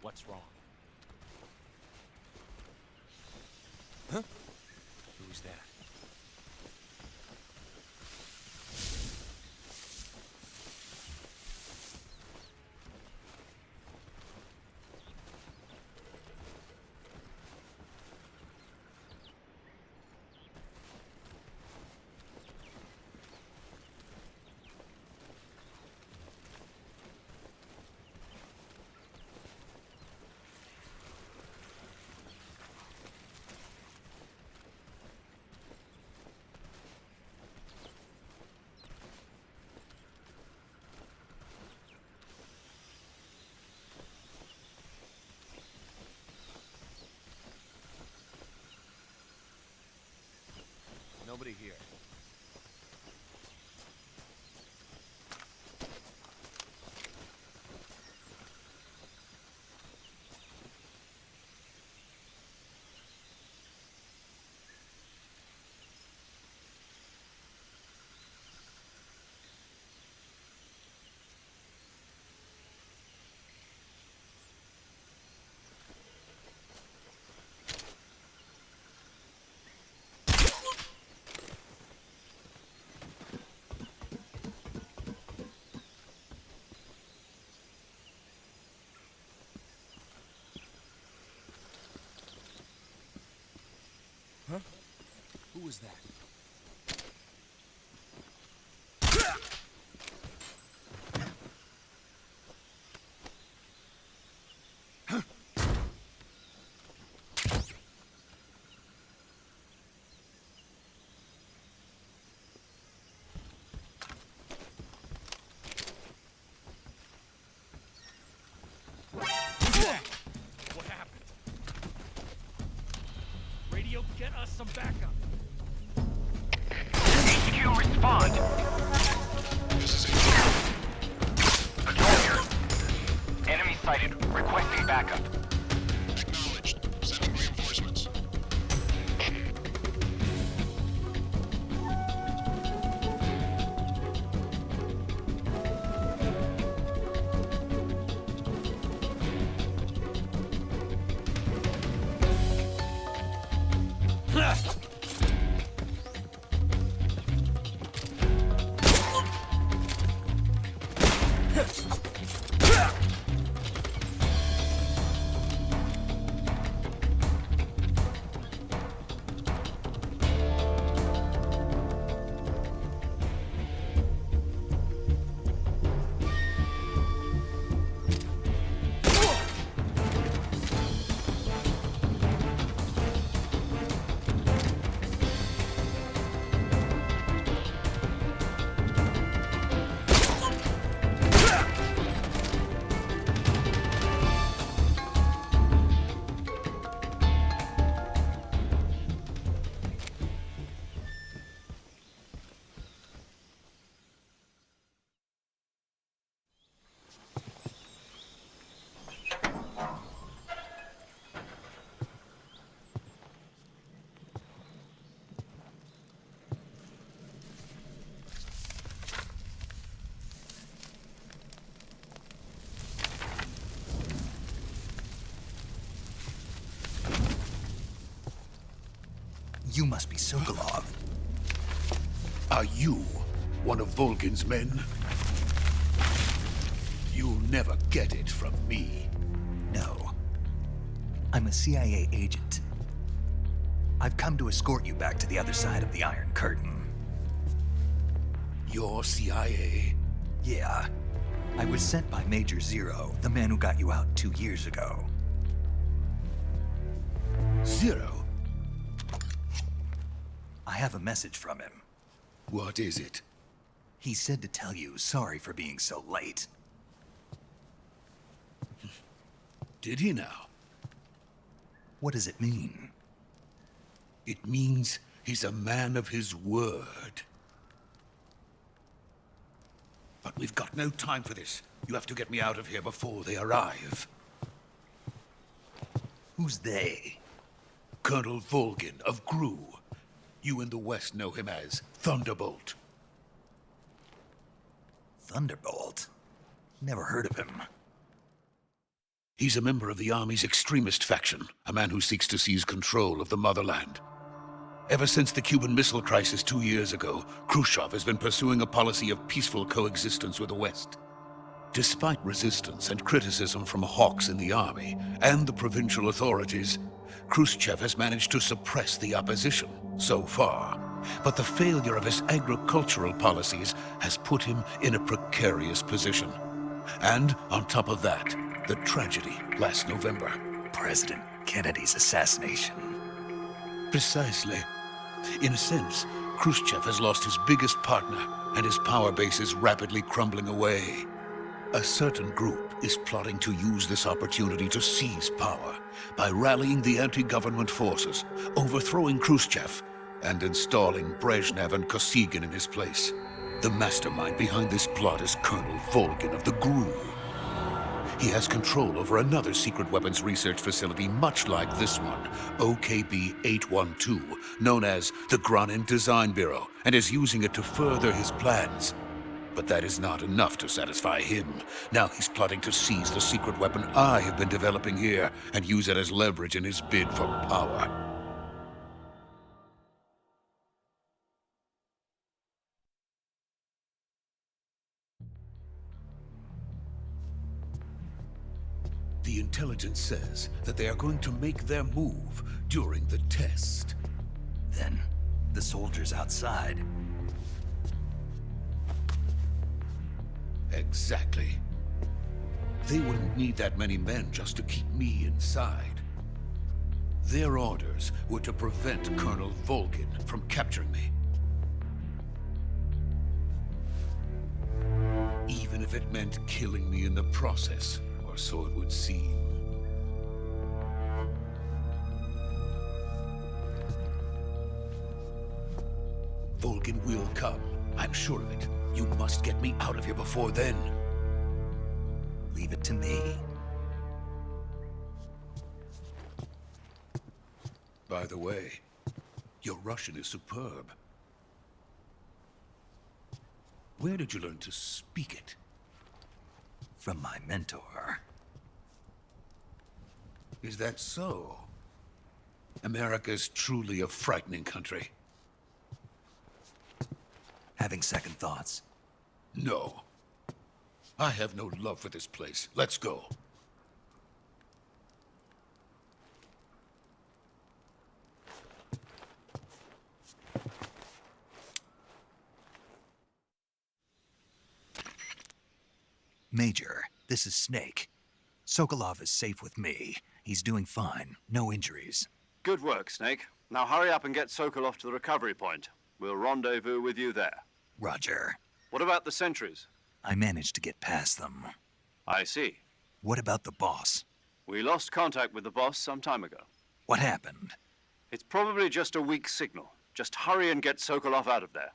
[SPEAKER 7] What's wrong? Huh? Who's that? Nobody here. Huh? Who was that? What happened? Radio, get us some backup.
[SPEAKER 4] HQ, respond. This is HQ. Patrol here. Enemy sighted. Requesting backup. Acknowledged. Sending reinforcements.
[SPEAKER 1] You must be Sokolov.
[SPEAKER 8] Are you one of Volgin's men? You'll never get it from me.
[SPEAKER 1] No. I'm a CIA agent. I've come to escort you back to the other side of the Iron Curtain.
[SPEAKER 8] You're CIA?
[SPEAKER 1] Yeah. I was sent by Major Zero, the man who got you out 2 years ago.
[SPEAKER 8] Zero?
[SPEAKER 1] I have a message from him.
[SPEAKER 8] What is it?
[SPEAKER 1] He said to tell you sorry for being so late.
[SPEAKER 8] Did he now?
[SPEAKER 1] What does it mean?
[SPEAKER 8] It means he's a man of his word. But we've got no time for this. You have to get me out of here before they arrive.
[SPEAKER 1] Who's they?
[SPEAKER 8] Colonel Volgin of GRU. You in the West know him as Thunderbolt.
[SPEAKER 1] Thunderbolt? Never heard of him.
[SPEAKER 8] He's a member of the Army's extremist faction, a man who seeks to seize control of the motherland. Ever since the Cuban Missile Crisis 2 years ago, Khrushchev has been pursuing a policy of peaceful coexistence with the West. Despite resistance and criticism from hawks in the army and the provincial authorities, Khrushchev has managed to suppress the opposition so far. But the failure of his agricultural policies has put him in a precarious position. And on top of that, the tragedy last November.
[SPEAKER 1] President Kennedy's assassination.
[SPEAKER 8] Precisely. In a sense, Khrushchev has lost his biggest partner, and his power base is rapidly crumbling away. A certain group is plotting to use this opportunity to seize power by rallying the anti-government forces, overthrowing Khrushchev, and installing Brezhnev and Kosygin in his place. The mastermind behind this plot is Colonel Volgin of the GRU. He has control over another secret weapons research facility much like this one, OKB-812, known as the Granin Design Bureau, and is using it to further his plans. But that is not enough to satisfy him. Now he's plotting to seize the secret weapon I have been developing here and use it as leverage in his bid for power. The intelligence says that they are going to make their move during the test.
[SPEAKER 1] Then, the soldiers outside.
[SPEAKER 8] Exactly. They wouldn't need that many men just to keep me inside. Their orders were to prevent Colonel Volgin from capturing me. Even if it meant killing me in the process, or so it would seem. Volgin will come. I'm sure of it. You must get me out of here before then.
[SPEAKER 1] Leave it to me.
[SPEAKER 8] By the way, your Russian is superb. Where did you learn to speak it?
[SPEAKER 1] From my mentor.
[SPEAKER 8] Is that so? America's truly a frightening country.
[SPEAKER 1] Having second thoughts.
[SPEAKER 8] No. I have no love for this place. Let's go.
[SPEAKER 1] Major, this is Snake. Sokolov is safe with me. He's doing fine. No injuries.
[SPEAKER 2] Good work, Snake. Now hurry up and get Sokolov to the recovery point. We'll rendezvous with you there.
[SPEAKER 1] Roger.
[SPEAKER 2] What about the sentries?
[SPEAKER 1] I managed to get past them.
[SPEAKER 2] I see.
[SPEAKER 1] What about the boss?
[SPEAKER 2] We lost contact with the boss some time ago.
[SPEAKER 1] What happened?
[SPEAKER 2] It's probably just a weak signal. Just hurry and get Sokolov out of there.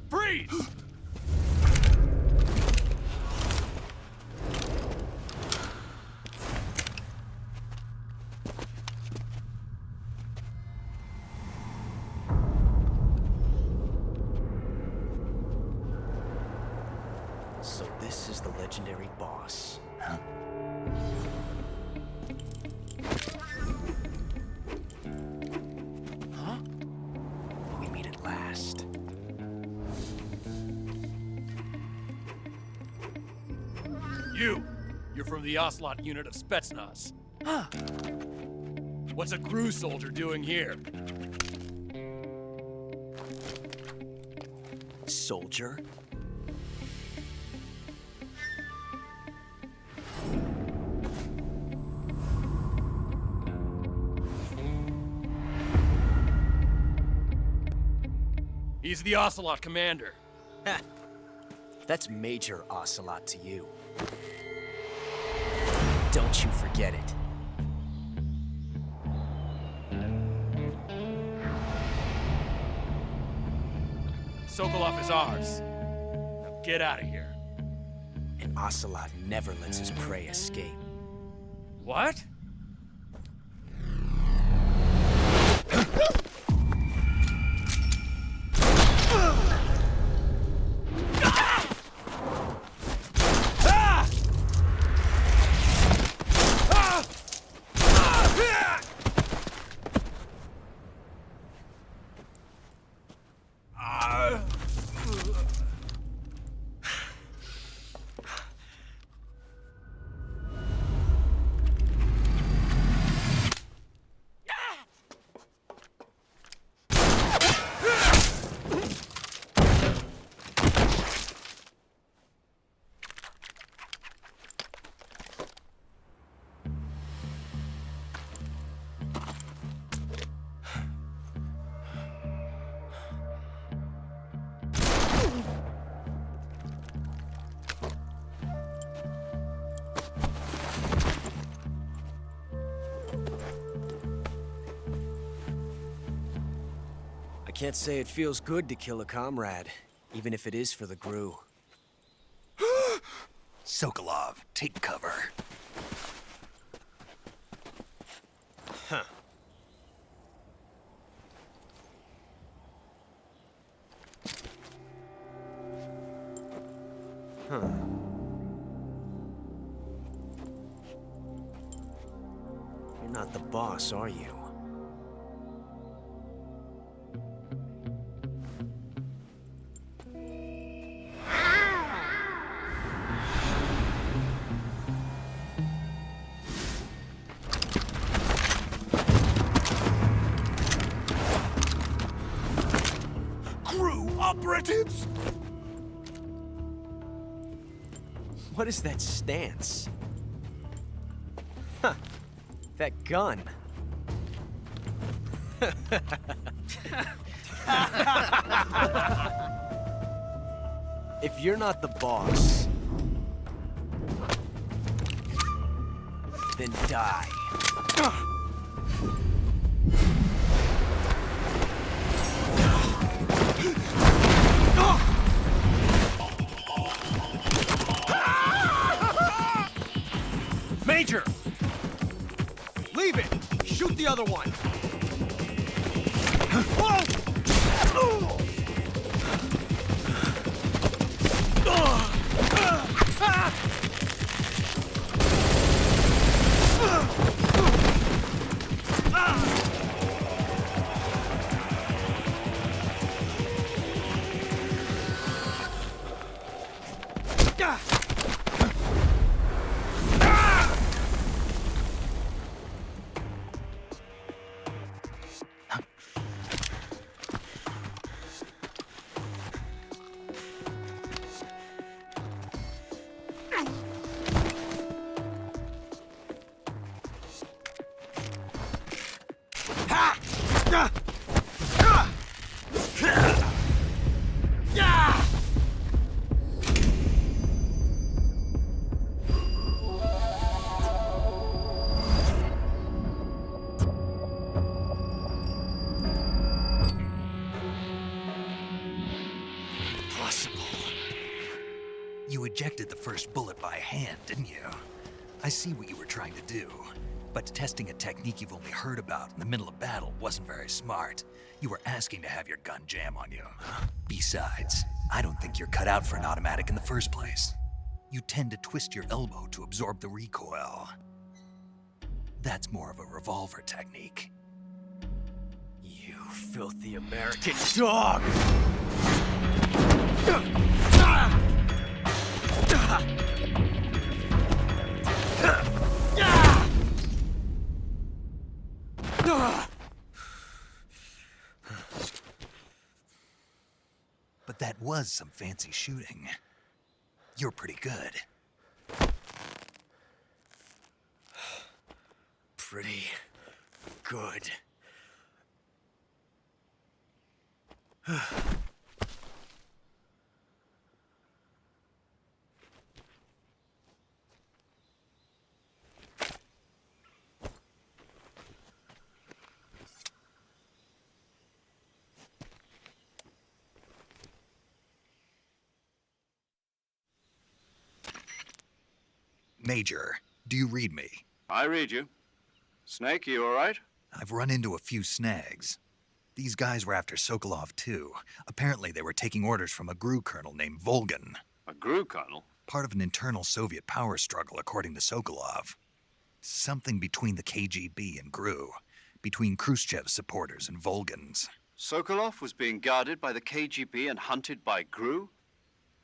[SPEAKER 7] Freeze!
[SPEAKER 9] So this is the legendary boss.
[SPEAKER 1] Huh?
[SPEAKER 9] Huh? We meet at last.
[SPEAKER 7] You're from the Ocelot unit of Spetsnaz.
[SPEAKER 9] Huh.
[SPEAKER 7] What's a GRU soldier doing here?
[SPEAKER 9] Soldier?
[SPEAKER 7] He's the Ocelot commander.
[SPEAKER 9] Ha! That's Major Ocelot to you. Don't you forget it.
[SPEAKER 7] Sokolov is ours. Now get out of here.
[SPEAKER 9] And Ocelot never lets his prey escape.
[SPEAKER 7] What?
[SPEAKER 9] I can't say it feels good to kill a comrade, even if it is for the Gru.
[SPEAKER 1] Sokolov, take cover.
[SPEAKER 9] Huh. Huh. You're not the boss, are you?
[SPEAKER 1] Crew operatives!
[SPEAKER 9] What is that stance? Huh. That gun. If you're not the boss, then die.
[SPEAKER 7] Major! Leave it! Shoot the other one!
[SPEAKER 1] You ejected the first bullet by hand, didn't you? I see what you were trying to do. But testing a technique you've only heard about in the middle of battle wasn't very smart. You were asking to have your gun jam on you. Besides, I don't think you're cut out for an automatic in the first place. You tend to twist your elbow to absorb the recoil. That's more of a revolver technique.
[SPEAKER 9] You filthy American dog!
[SPEAKER 1] But that was some fancy shooting. You're pretty good.
[SPEAKER 9] Pretty good.
[SPEAKER 1] Major, do you read me?
[SPEAKER 2] I read you. Snake, you all right?
[SPEAKER 1] I've run into a few snags. These guys were after Sokolov too. Apparently they were taking orders from a GRU colonel named Volgan.
[SPEAKER 2] A GRU colonel?
[SPEAKER 1] Part of an internal Soviet power struggle, according to Sokolov. Something between the KGB and GRU. Between Khrushchev's supporters and Volgan's.
[SPEAKER 2] Sokolov was being guarded by the KGB and hunted by GRU?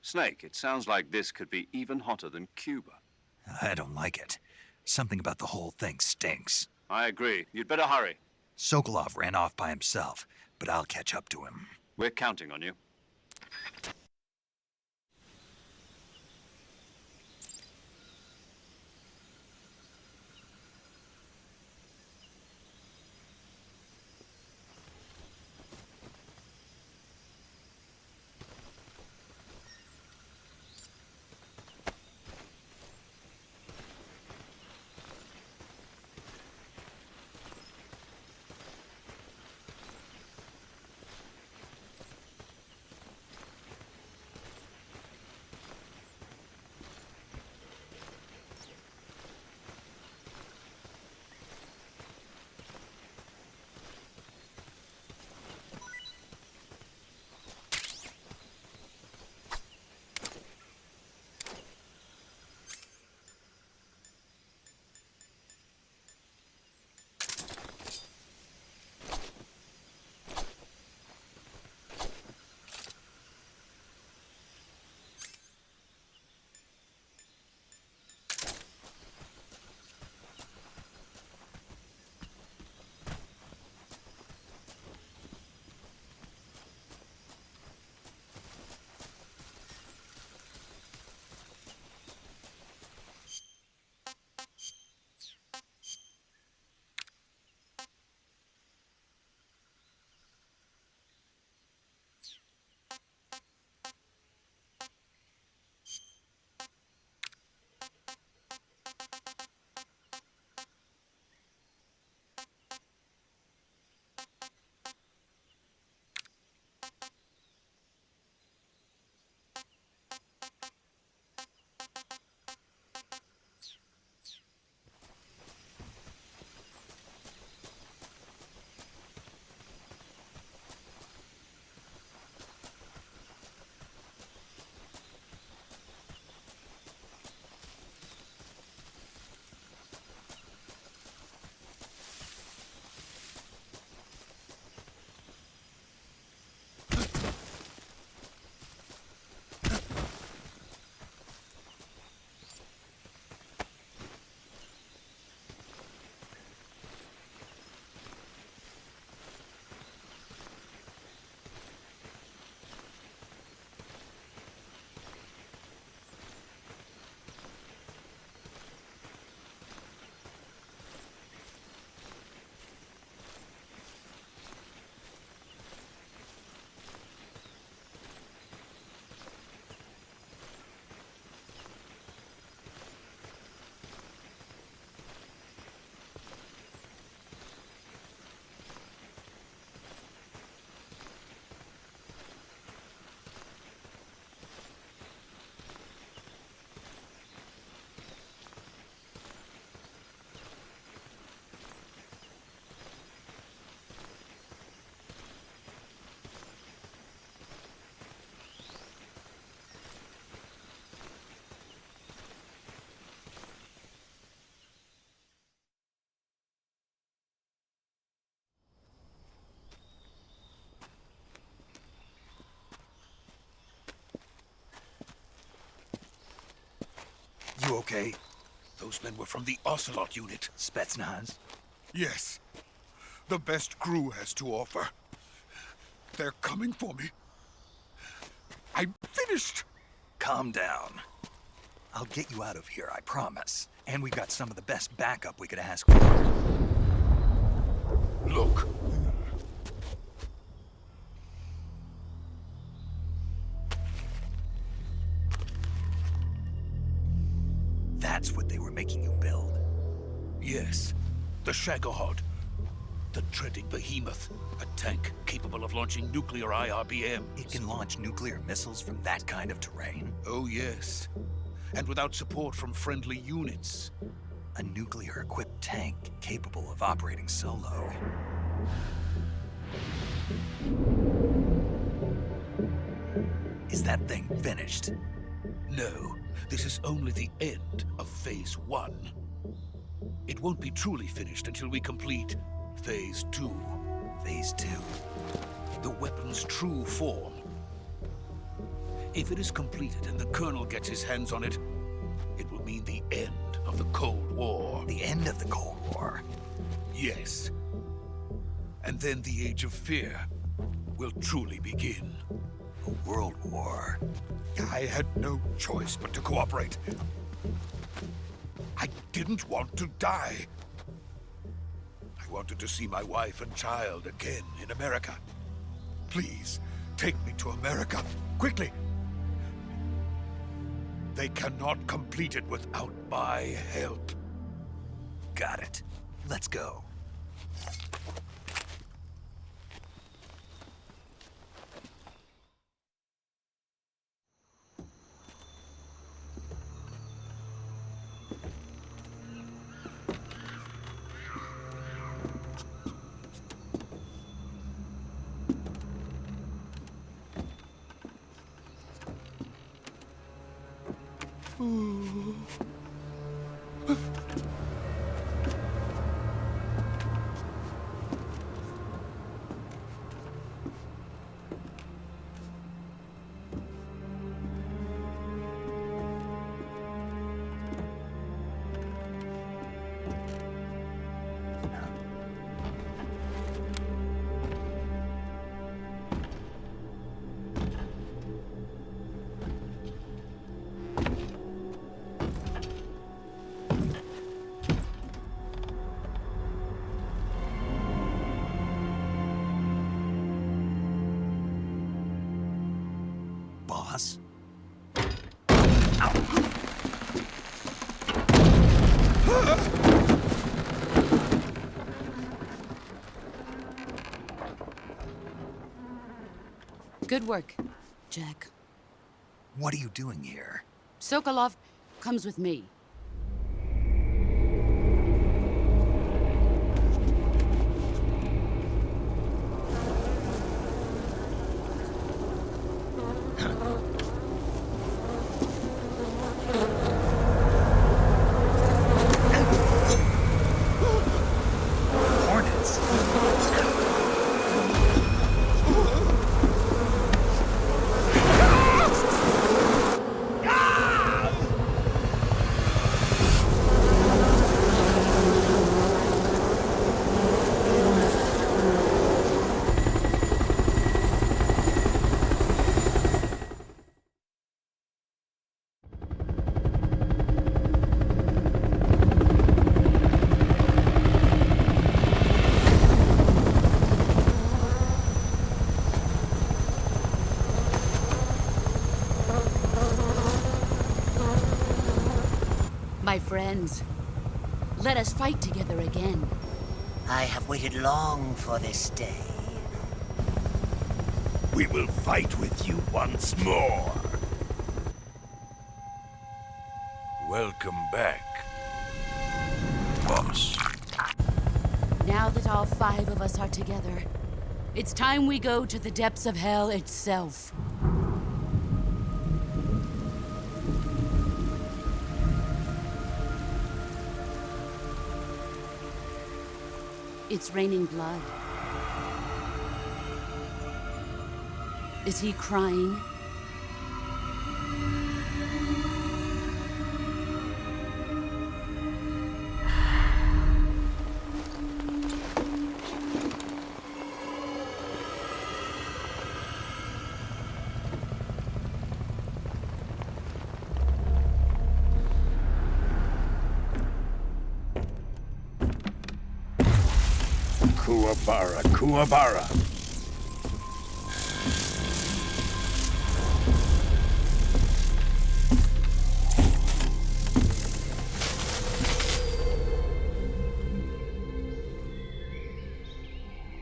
[SPEAKER 2] Snake, it sounds like this could be even hotter than Cuba.
[SPEAKER 1] I don't like it. Something about the whole thing stinks.
[SPEAKER 2] I agree. You'd better hurry.
[SPEAKER 1] Sokolov ran off by himself, but I'll catch up to him.
[SPEAKER 2] We're counting on you.
[SPEAKER 1] You okay?
[SPEAKER 8] Those men were from the Ocelot unit.
[SPEAKER 1] Spetsnaz?
[SPEAKER 8] Yes. The best GRU has to offer. They're coming for me. I'm finished.
[SPEAKER 1] Calm down. I'll get you out of here, I promise. And we've got some of the best backup we could ask for.
[SPEAKER 8] Look.
[SPEAKER 1] That's what they were making you build?
[SPEAKER 8] Yes. The Shagohod. The treading behemoth. A tank capable of launching nuclear IRBMs.
[SPEAKER 1] It can launch nuclear missiles from that kind of terrain?
[SPEAKER 8] Oh, yes. and without support from friendly units.
[SPEAKER 1] A nuclear-equipped tank capable of operating solo. Is that thing finished?
[SPEAKER 8] No, this is only the end of Phase 1. It won't be truly finished until we complete Phase 2.
[SPEAKER 1] Phase 2?
[SPEAKER 8] The weapon's true form. If it is completed and the Colonel gets his hands on it, it will mean the end of the Cold War.
[SPEAKER 1] The end of the Cold War?
[SPEAKER 8] Yes. And then the Age of Fear will truly begin.
[SPEAKER 1] A world war.
[SPEAKER 8] I had no choice but to cooperate. I didn't want to die. I wanted to see my wife and child again in America. Please, take me to America, quickly. They cannot complete it without my help.
[SPEAKER 1] Got it. Let's go. Boss?
[SPEAKER 6] Good work, Jack.
[SPEAKER 1] What are you doing here?
[SPEAKER 6] Sokolov comes with me.
[SPEAKER 1] Hornets?
[SPEAKER 6] My friends, let us fight together again.
[SPEAKER 10] I have waited long for this day.
[SPEAKER 8] We will fight with you once more. Welcome back, boss.
[SPEAKER 6] Now that all 5 of us are together, it's time we go to the depths of hell itself. It's raining blood. Is he crying?
[SPEAKER 8] Kuwabara, Kuwabara.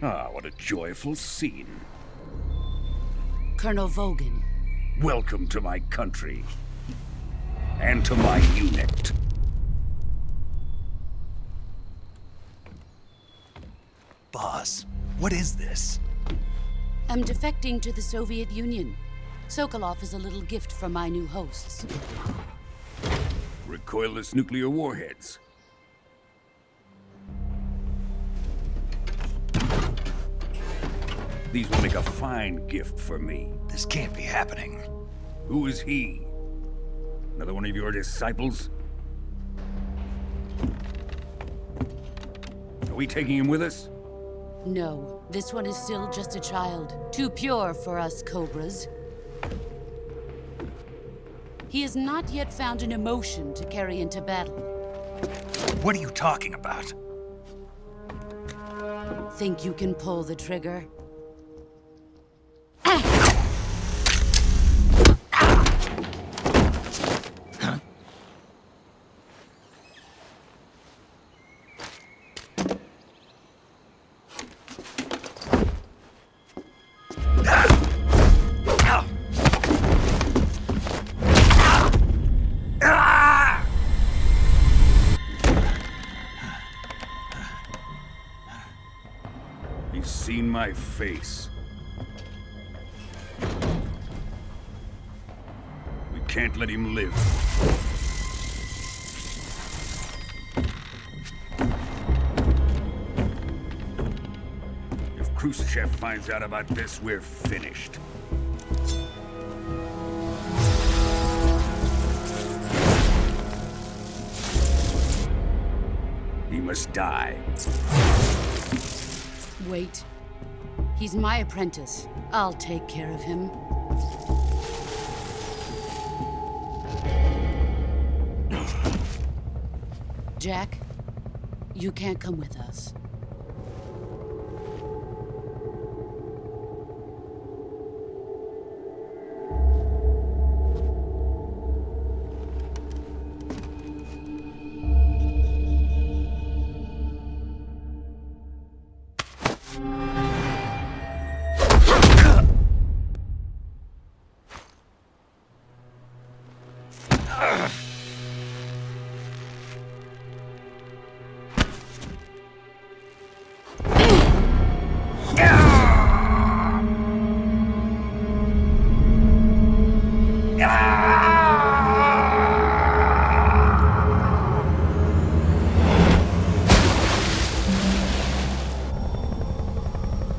[SPEAKER 11] Ah, what a joyful scene.
[SPEAKER 6] Colonel Vogan.
[SPEAKER 11] Welcome to my country. and to my unit.
[SPEAKER 1] Boss, what is this?
[SPEAKER 6] I'm defecting to the Soviet Union. Sokolov is a little gift from my new hosts.
[SPEAKER 11] Recoilless nuclear warheads. These will make a fine gift for me.
[SPEAKER 1] This can't be happening.
[SPEAKER 11] Who is he? Another one of your disciples? Are we taking him with us?
[SPEAKER 6] No, this one is still just a child. Too pure for us Cobras. He has not yet found an emotion to carry into battle.
[SPEAKER 1] What are you talking about?
[SPEAKER 6] Think you can pull the trigger?
[SPEAKER 11] He's seen my face. We can't let him live. If Khrushchev finds out about this, we're finished. He must die.
[SPEAKER 6] Wait. He's my apprentice. I'll take care of him. Jack, you can't come with us.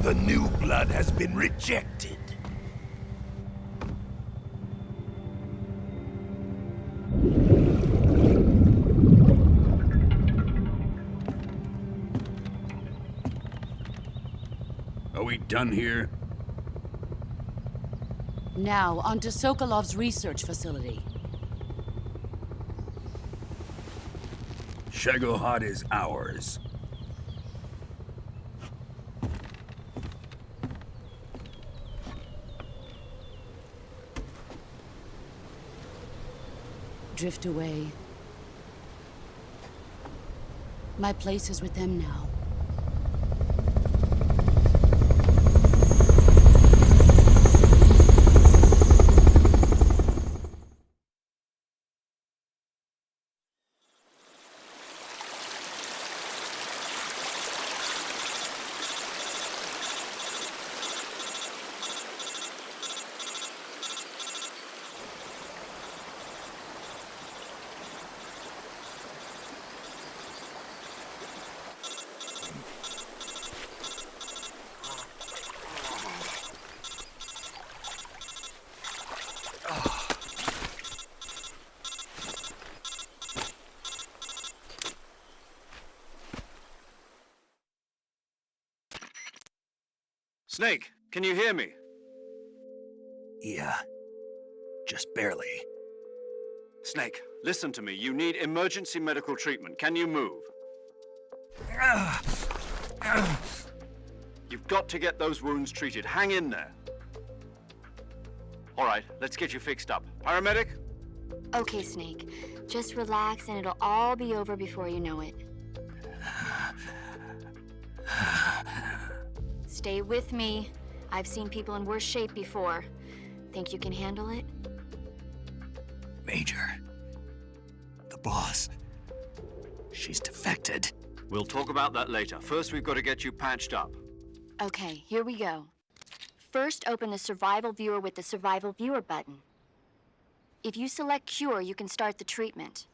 [SPEAKER 1] The new blood has been rejected.
[SPEAKER 11] Are we done here?
[SPEAKER 6] Now, onto Sokolov's research facility.
[SPEAKER 11] Shagohod is ours.
[SPEAKER 6] Drift away. My place is with them now.
[SPEAKER 2] Snake, can you hear me?
[SPEAKER 1] Yeah. Just barely.
[SPEAKER 2] Snake, listen to me. You need emergency medical treatment. Can you move? You've got to get those wounds treated. Hang in there. All right, let's get you fixed up. Paramedic?
[SPEAKER 5] Okay, Snake. Just relax and it'll all be over before you know it. Stay with me. I've seen people in worse shape before. Think you can handle it?
[SPEAKER 1] Major, Boss, she's defected.
[SPEAKER 2] We'll talk about that later. First, we've got to get you patched up.
[SPEAKER 5] Okay, here we go. First, open the Survival Viewer with the Survival Viewer button. If you select Cure, you can start the treatment.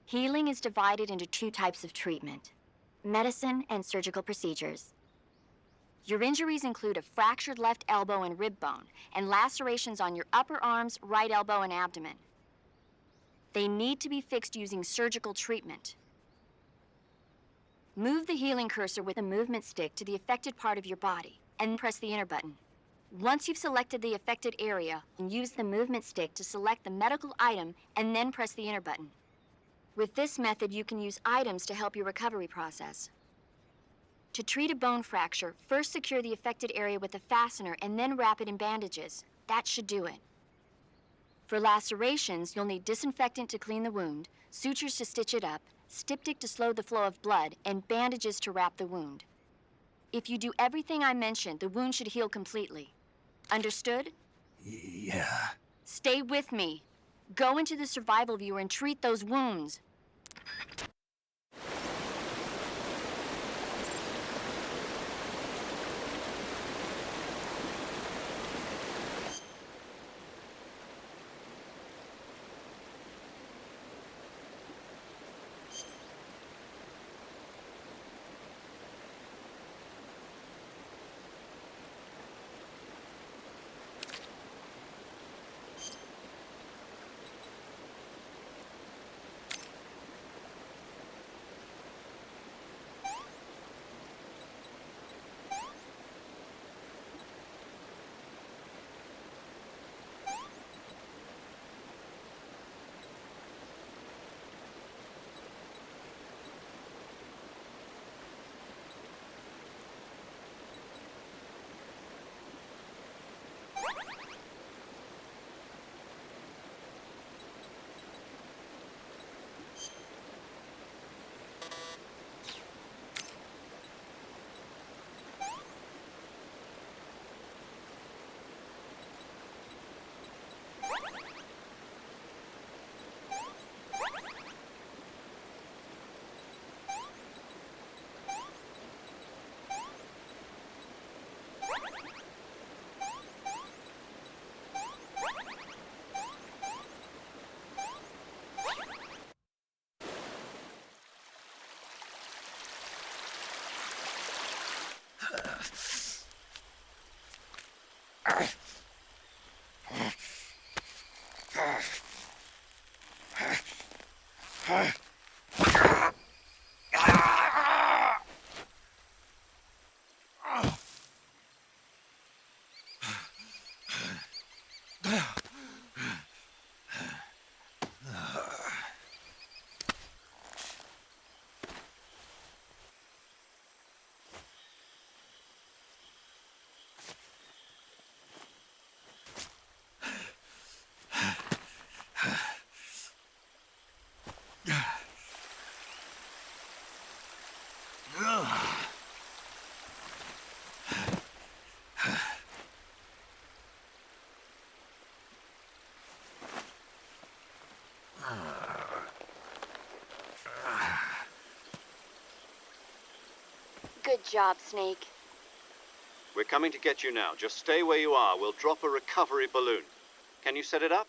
[SPEAKER 5] Healing is divided into 2 types of treatment: medicine and surgical procedures. Your injuries include a fractured left elbow and rib bone, and lacerations on your upper arms, right elbow, and abdomen. They need to be fixed using surgical treatment. Move the healing cursor with a movement stick to the affected part of your body, and press the enter button. Once you've selected the affected area, use the movement stick to select the medical item, and then press the enter button. With this method, you can use items to help your recovery process. To treat a bone fracture, first secure the affected area with a fastener and then wrap it in bandages. That should do it. For lacerations, you'll need disinfectant to clean the wound, sutures to stitch it up, styptic to slow the flow of blood, and bandages to wrap the wound. If you do everything I mentioned, the wound should heal completely. Understood?
[SPEAKER 1] Yeah.
[SPEAKER 5] Stay with me. Go into the Survival Viewer and treat those wounds. Good job, Snake.
[SPEAKER 2] We're coming to get you now. Just stay where you are. We'll drop a recovery balloon. Can you set it up?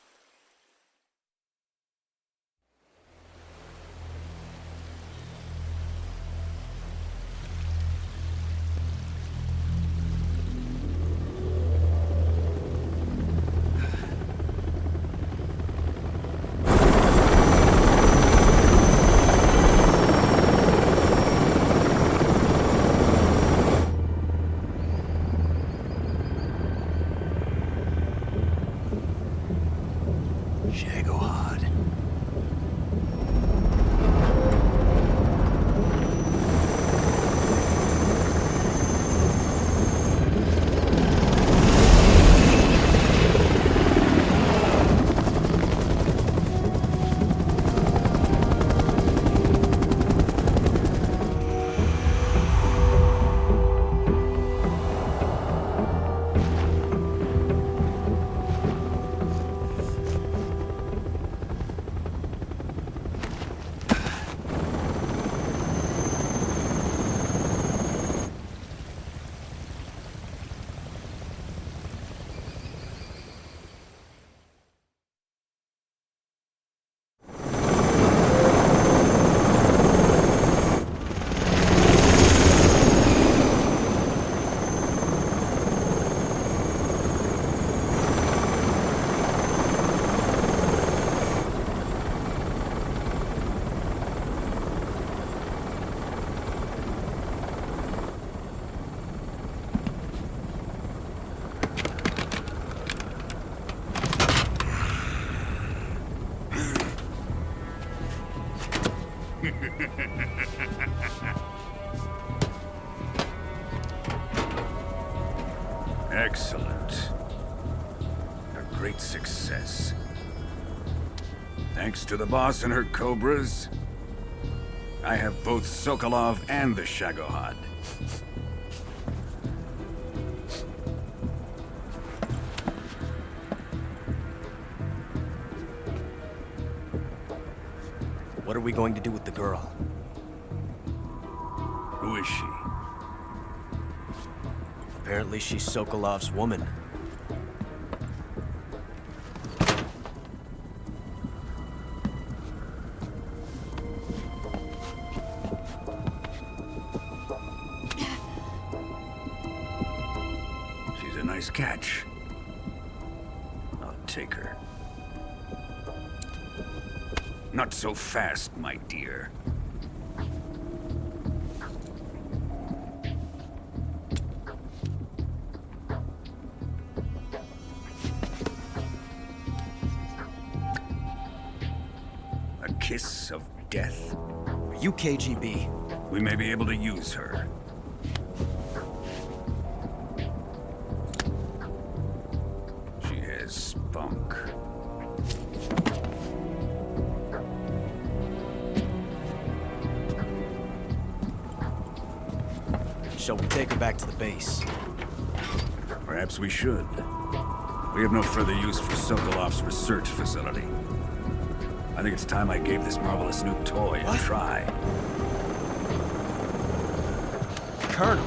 [SPEAKER 11] Excellent. A great success. Thanks to the boss and her cobras, I have both Sokolov and the Shagohod.
[SPEAKER 9] What are we going to do with the girl?
[SPEAKER 11] Who is she?
[SPEAKER 9] Apparently she's Sokolov's woman.
[SPEAKER 11] She's a nice catch. I'll take her. Not so fast, my dear. A kiss of death?
[SPEAKER 9] Are you KGB?
[SPEAKER 11] We may be able to use her. She has spunk.
[SPEAKER 9] Shall we take her back to the base?
[SPEAKER 11] Perhaps we should. We have no further use for Sokolov's research facility. I think it's time I gave this marvelous new toy a try.
[SPEAKER 9] Colonel,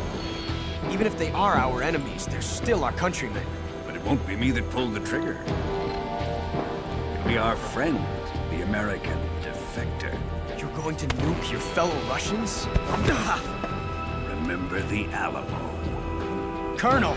[SPEAKER 9] even if they are our enemies, they're still our countrymen.
[SPEAKER 11] But it won't be me that pulled the trigger. It'll be our friend, the American defector.
[SPEAKER 9] You're going to nuke your fellow Russians?
[SPEAKER 11] Remember the Alamo.
[SPEAKER 9] Colonel!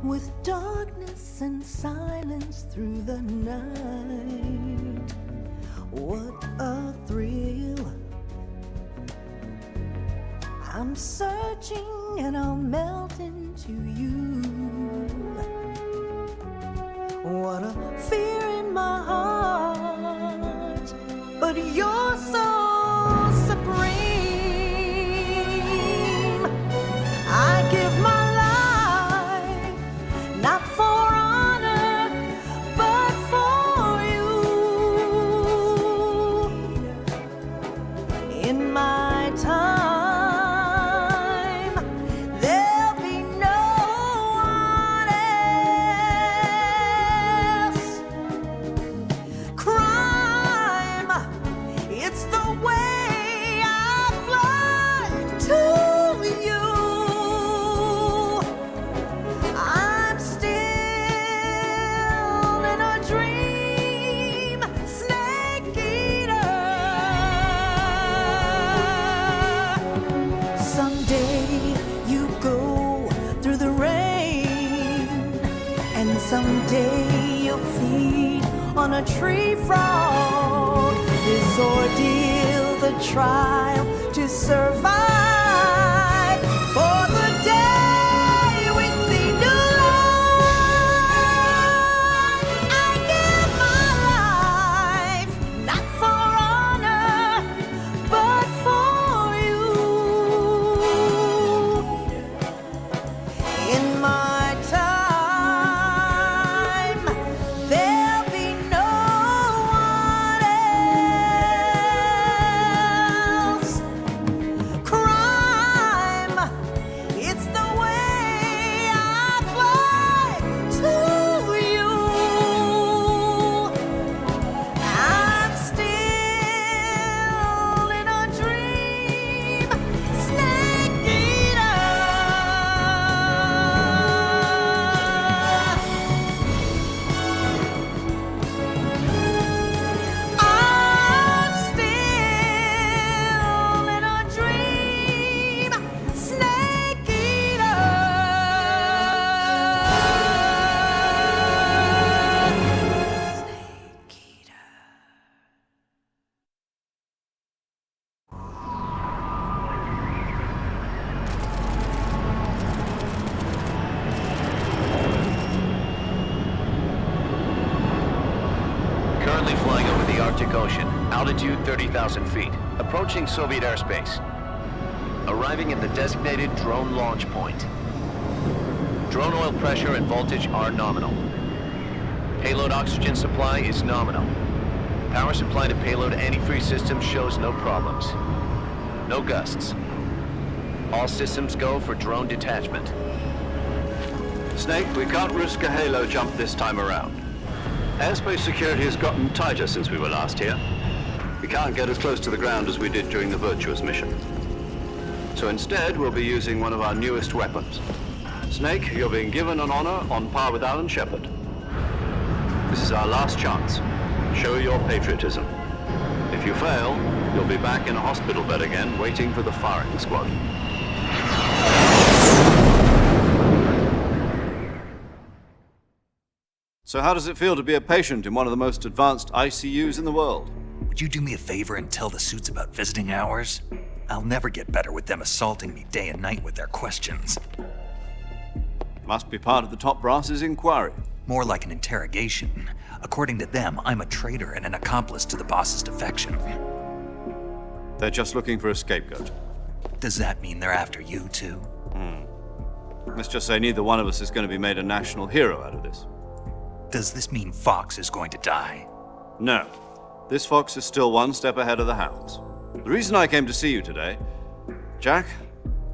[SPEAKER 12] With darkness and silence through the night. What a thrill. I'm searching and I'll melt into you. What a fear in my heart, but you're so supreme. I give my not for honor, but for you. In my time, there'll be no one else. Crime, it's the way I fly to you. Someday you'll feed on a tree frog. This ordeal, the trial to survive. For the day we see new life, I give my
[SPEAKER 13] Arctic Ocean, altitude 30,000 feet, approaching Soviet airspace. Arriving at the designated drone launch point. Drone oil pressure and voltage are nominal. Payload oxygen supply is nominal. Power supply to payload antifreeze system shows no problems. No gusts. All systems go for drone detachment.
[SPEAKER 2] Snake, we can't risk a halo jump this time around. Airspace security has gotten tighter since we were last here. We can't get as close to the ground as we did during the Virtuous mission. So instead, we'll be using one of our newest weapons. Snake, you're being given an honor on par with Alan Shepard. This is our last chance. Show your patriotism. If you fail, you'll be back in a hospital bed again, waiting for the firing squad. So how does it feel to be a patient in one of the most advanced ICUs in the world?
[SPEAKER 1] Would you do me a favor and tell the suits about visiting hours? I'll never get better with them assaulting me day and night with their questions.
[SPEAKER 2] Must be part of the top brass's inquiry.
[SPEAKER 1] More like an interrogation. According to them, I'm a traitor and an accomplice to the boss's defection.
[SPEAKER 2] They're just looking for a scapegoat.
[SPEAKER 1] Does that mean they're after you, too?
[SPEAKER 2] Let's just say neither one of us is going to be made a national hero out of this.
[SPEAKER 1] Does this mean Fox is going to die?
[SPEAKER 2] No. This Fox is still one step ahead of the Hounds. The reason I came to see you today, Jack,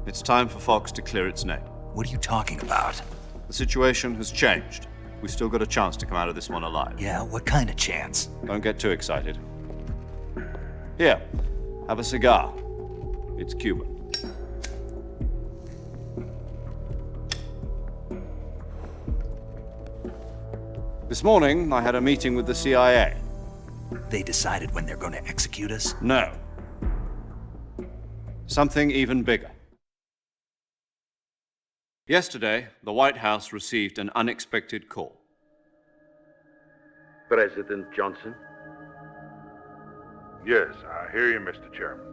[SPEAKER 2] it's time for Fox to clear its name.
[SPEAKER 1] What are you talking about?
[SPEAKER 2] The situation has changed. We've still got a chance to come out of this one alive.
[SPEAKER 1] Yeah, what kind of chance?
[SPEAKER 2] Don't get too excited. Here, have a cigar. It's Cuban. This morning, I had a meeting with the CIA.
[SPEAKER 1] They decided when they're going to execute us?
[SPEAKER 2] No. Something even bigger. Yesterday, the White House received an unexpected call.
[SPEAKER 14] President Johnson?
[SPEAKER 15] Yes, I hear you, Mr. Chairman.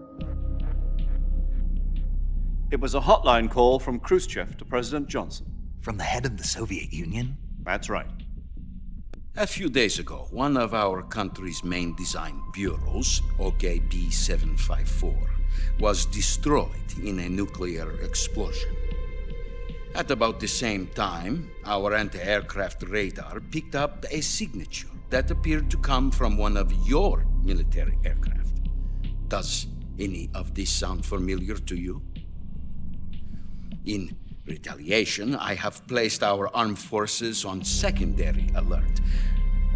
[SPEAKER 2] It was a hotline call from Khrushchev to President Johnson.
[SPEAKER 1] From the head of the Soviet Union?
[SPEAKER 2] That's right.
[SPEAKER 8] A few days ago, one of our country's main design bureaus, OKB 754, was destroyed in a nuclear explosion. At about the same time, our anti-aircraft radar picked up a signature that appeared to come from one of your military aircraft. Does any of this sound familiar to you? In retaliation, I have placed our armed forces on secondary alert.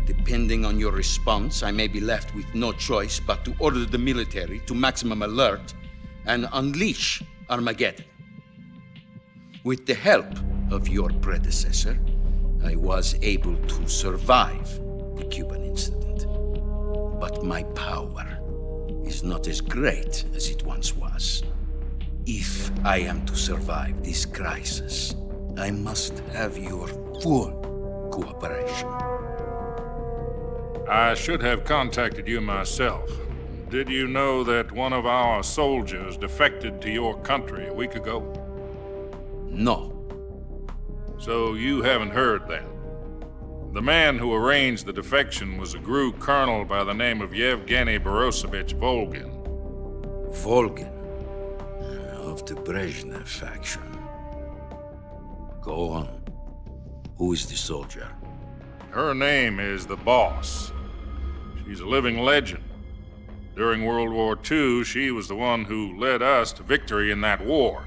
[SPEAKER 8] Depending on your response, I may be left with no choice but to order the military to maximum alert and unleash Armageddon. With the help of your predecessor, I was able to survive the Cuban incident. But my power is not as great as it once was. If I am to survive this crisis, I must have your full cooperation.
[SPEAKER 15] I should have contacted you myself. Did you know that one of our soldiers defected to your country a week ago?
[SPEAKER 8] No.
[SPEAKER 15] So you haven't heard then. The man who arranged the defection was a GRU colonel by the name of Yevgeny Borisovich Volgin.
[SPEAKER 8] Volgin? Of the Brezhnev faction. Go on. Who is the soldier?
[SPEAKER 15] Her name is the Boss. She's a living legend. During World War II, she was the one who led us to victory in that war.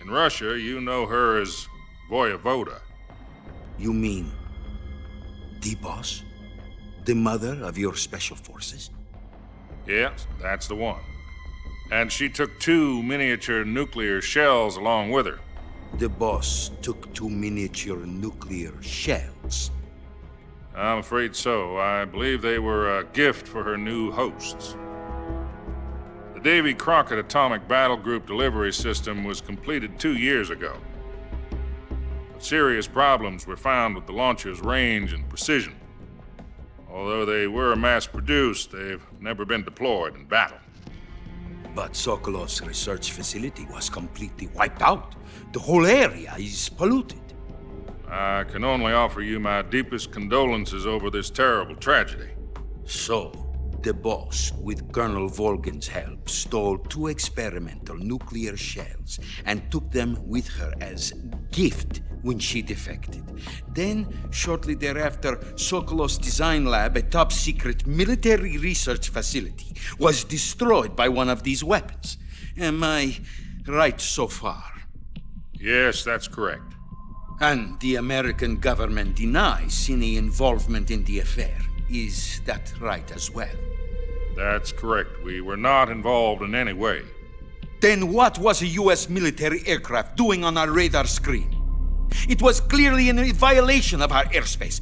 [SPEAKER 15] In Russia, you know her as Voyevoda.
[SPEAKER 8] You mean the Boss? The mother of your special forces?
[SPEAKER 15] Yes, that's the one. And she took 2 miniature nuclear shells along with her.
[SPEAKER 8] The Boss took 2 miniature nuclear shells?
[SPEAKER 15] I'm afraid so. I believe they were a gift for her new hosts. The Davy Crockett Atomic Battle Group delivery system was completed 2 years ago. But serious problems were found with the launcher's range and precision. Although they were mass-produced, they've never been deployed in battle.
[SPEAKER 8] But Sokolov's research facility was completely wiped out. The whole area is polluted.
[SPEAKER 15] I can only offer you my deepest condolences over this terrible tragedy.
[SPEAKER 14] So, the boss, with Colonel Volgin's help, stole 2 experimental nuclear shells and took them with her as gift when she defected. Then, shortly thereafter, Sokolov's design lab, a top-secret military research facility, was destroyed by one of these weapons. Am I right so far?
[SPEAKER 15] Yes, that's correct.
[SPEAKER 14] And the American government denies any involvement in the affair. Is that right as well?
[SPEAKER 15] That's correct. We were not involved in any way.
[SPEAKER 14] Then what was a U.S. military aircraft doing on our radar screen? It was clearly in violation of our airspace.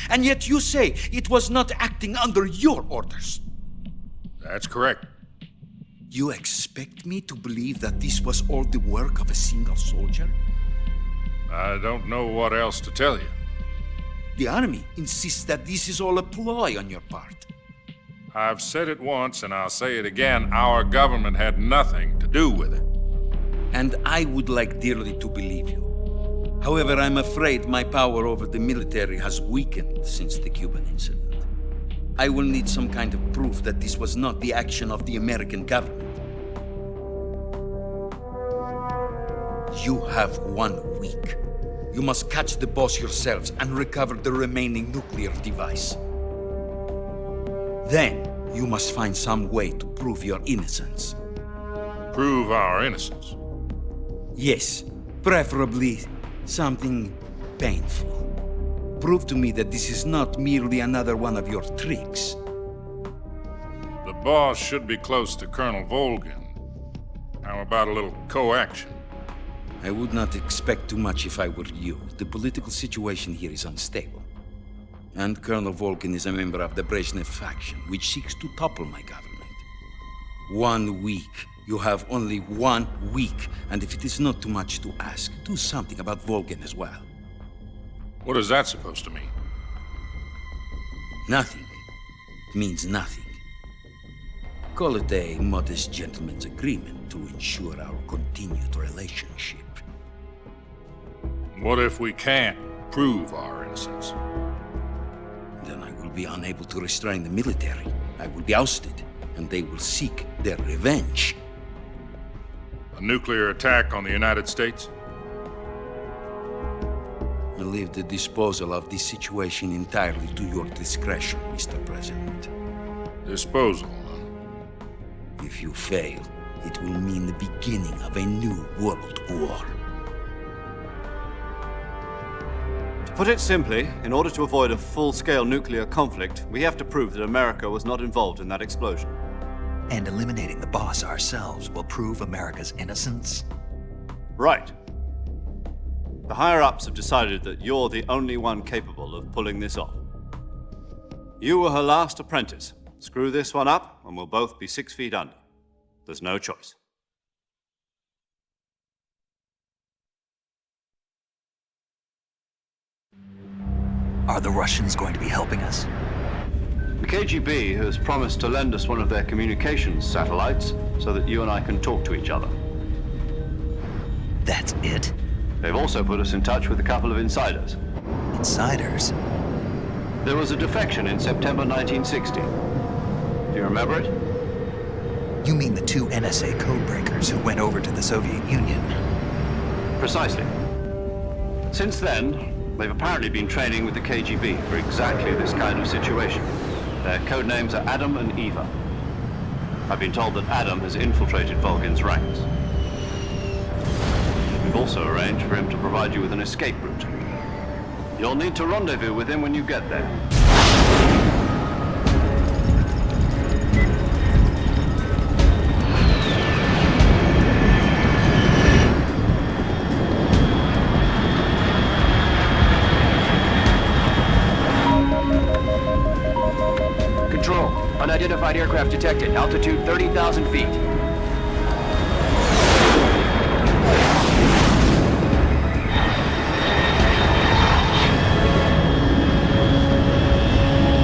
[SPEAKER 14] And yet you say it was not acting under your orders.
[SPEAKER 15] That's correct.
[SPEAKER 14] You expect me to believe that this was all the work of a single soldier?
[SPEAKER 15] I don't know what else to tell you.
[SPEAKER 14] The Army insists that this is all a ploy on your part.
[SPEAKER 15] I've said it once and I'll say it again. Our government had nothing to do with it.
[SPEAKER 14] And I would like dearly to believe you. However, I'm afraid my power over the military has weakened since the Cuban incident. I will need some kind of proof that this was not the action of the American government. You have 1 week. You must catch the boss yourselves and recover the remaining nuclear device. Then, you must find some way to prove your innocence.
[SPEAKER 15] Prove our innocence?
[SPEAKER 14] Yes, preferably something painful. Prove to me that this is not merely another one of your tricks.
[SPEAKER 15] The boss should be close to Colonel Volgin. How about a little co-action?
[SPEAKER 14] I would not expect too much if I were you. The political situation here is unstable. And Colonel Volgin is a member of the Brezhnev faction, which seeks to topple my government. 1 week. You have only 1 week, and if it is not too much to ask, do something about Volgin as well.
[SPEAKER 15] What is that supposed to mean?
[SPEAKER 14] Nothing. It means nothing. Call it a modest gentleman's agreement to ensure our continued relationship.
[SPEAKER 15] What if we can't prove our innocence?
[SPEAKER 14] Then I will be unable to restrain the military. I will be ousted, and they will seek their revenge.
[SPEAKER 15] A nuclear attack on the United States?
[SPEAKER 14] I leave the disposal of this situation entirely to your discretion, Mr. President.
[SPEAKER 15] Disposal?
[SPEAKER 14] If you fail, it will mean the beginning of a new world war.
[SPEAKER 2] To put it simply, in order to avoid a full-scale nuclear conflict, we have to prove that America was not involved in that explosion.
[SPEAKER 1] And eliminating the boss ourselves will prove America's innocence?
[SPEAKER 2] Right. The higher-ups have decided that you're the only one capable of pulling this off. You were her last apprentice. Screw this one up, and we'll both be 6 feet under. There's no choice.
[SPEAKER 1] Are the Russians going to be helping us?
[SPEAKER 2] The KGB has promised to lend us one of their communications satellites so that you and I can talk to each other.
[SPEAKER 1] That's it?
[SPEAKER 2] They've also put us in touch with a couple of insiders.
[SPEAKER 1] Insiders?
[SPEAKER 2] There was a defection in September 1960. Do you remember it?
[SPEAKER 1] You mean the 2 NSA codebreakers who went over to the Soviet Union?
[SPEAKER 2] Precisely. Since then, they've apparently been training with the KGB for exactly this kind of situation. Their code names are Adam and Eva. I've been told that Adam has infiltrated Volgin's ranks. We've also arranged for him to provide you with an escape route. You'll need to rendezvous with him when you get there.
[SPEAKER 3] Control, unidentified aircraft detected. Altitude 30,000 feet.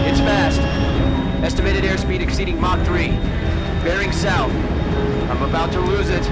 [SPEAKER 3] It's fast. Estimated airspeed exceeding Mach 3. Bearing south. I'm about to lose it.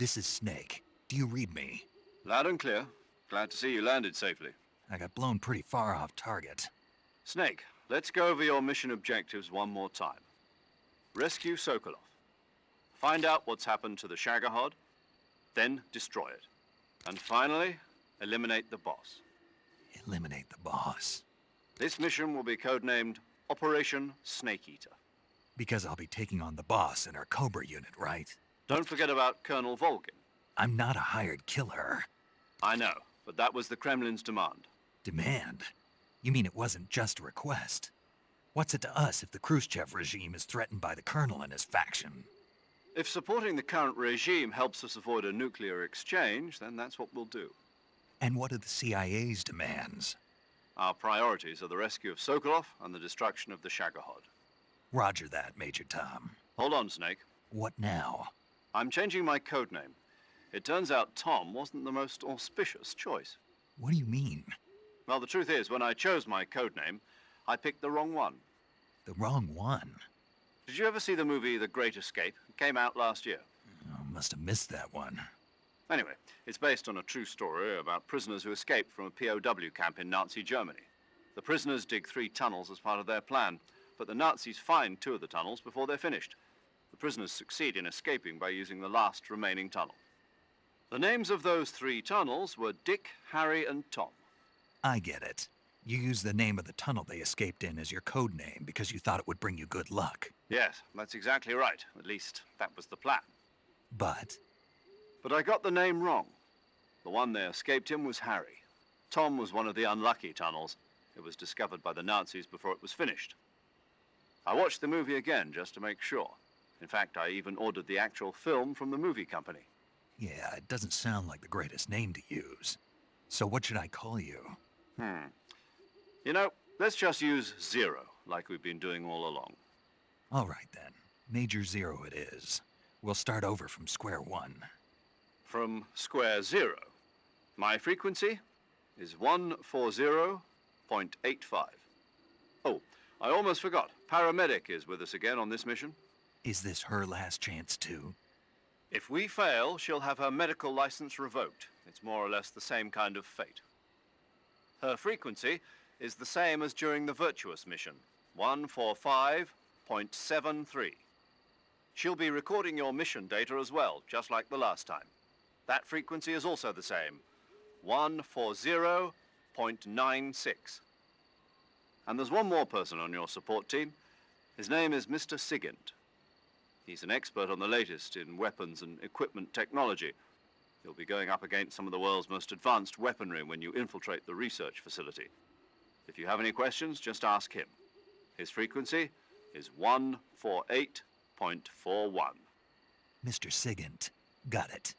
[SPEAKER 1] This is Snake. Do you read me?
[SPEAKER 2] Loud and clear. Glad to see you landed safely.
[SPEAKER 1] I got blown pretty far off target.
[SPEAKER 2] Snake, let's go over your mission objectives one more time. Rescue Sokolov. Find out what's happened to the Shagohod, then destroy it. And finally, eliminate the boss.
[SPEAKER 1] Eliminate the boss.
[SPEAKER 2] This mission will be codenamed Operation Snake Eater.
[SPEAKER 1] Because I'll be taking on the boss in our Cobra unit, right?
[SPEAKER 2] Don't forget about Colonel Volgin.
[SPEAKER 1] I'm not a hired killer.
[SPEAKER 2] I know, but that was the Kremlin's demand.
[SPEAKER 1] Demand? You mean it wasn't just a request? What's it to us if the Khrushchev regime is threatened by the Colonel and his faction?
[SPEAKER 2] If supporting the current regime helps us avoid a nuclear exchange, then that's what we'll do.
[SPEAKER 1] And what are the CIA's demands?
[SPEAKER 2] Our priorities are the rescue of Sokolov and the destruction of the Shagohod.
[SPEAKER 1] Roger that, Major Tom.
[SPEAKER 2] Hold on, Snake.
[SPEAKER 1] What now?
[SPEAKER 2] I'm changing my codename. It turns out Tom wasn't the most auspicious choice.
[SPEAKER 1] What do you mean?
[SPEAKER 2] Well, the truth is, when I chose my codename, I picked the wrong one.
[SPEAKER 1] The wrong one?
[SPEAKER 2] Did you ever see the movie The Great Escape? It came out last year.
[SPEAKER 1] Oh, must have missed that one.
[SPEAKER 2] Anyway, it's based on a true story about prisoners who escaped from a POW camp in Nazi Germany. The prisoners dig 3 tunnels as part of their plan, but the Nazis find 2 of the tunnels before they're finished. The prisoners succeed in escaping by using the last remaining tunnel. The names of those 3 tunnels were Dick, Harry, and Tom.
[SPEAKER 1] I get it. You used the name of the tunnel they escaped in as your code name because you thought it would bring you good luck.
[SPEAKER 2] Yes, that's exactly right. At least, that was the plan.
[SPEAKER 1] But
[SPEAKER 2] I got the name wrong. The one they escaped in was Harry. Tom was one of the unlucky tunnels. It was discovered by the Nazis before it was finished. I watched the movie again just to make sure. In fact, I even ordered the actual film from the movie company.
[SPEAKER 1] yeah, it doesn't sound like the greatest name to use. So what should I call you?
[SPEAKER 2] You know, let's just use Zero, like we've been doing all along.
[SPEAKER 1] All right then. Major Zero it is. We'll start over from square one.
[SPEAKER 2] From square 0. My frequency is 140.85. Oh, I almost forgot. Paramedic is with us again on this mission.
[SPEAKER 1] Is this her last chance too?
[SPEAKER 2] If we fail, she'll have her medical license revoked. It's more or less the same kind of fate. Her frequency is the same as during the Virtuous mission, 145.73. She'll be recording your mission data as well, just like the last time. That frequency is also the same, 140.96. And there's one more person on your support team. His name is Mr. Sigint. He's an expert on the latest in weapons and equipment technology. You'll be going up against some of the world's most advanced weaponry when you infiltrate the research facility. If you have any questions, just ask him. His frequency is 148.41.
[SPEAKER 1] Mr. Sigint. Got it.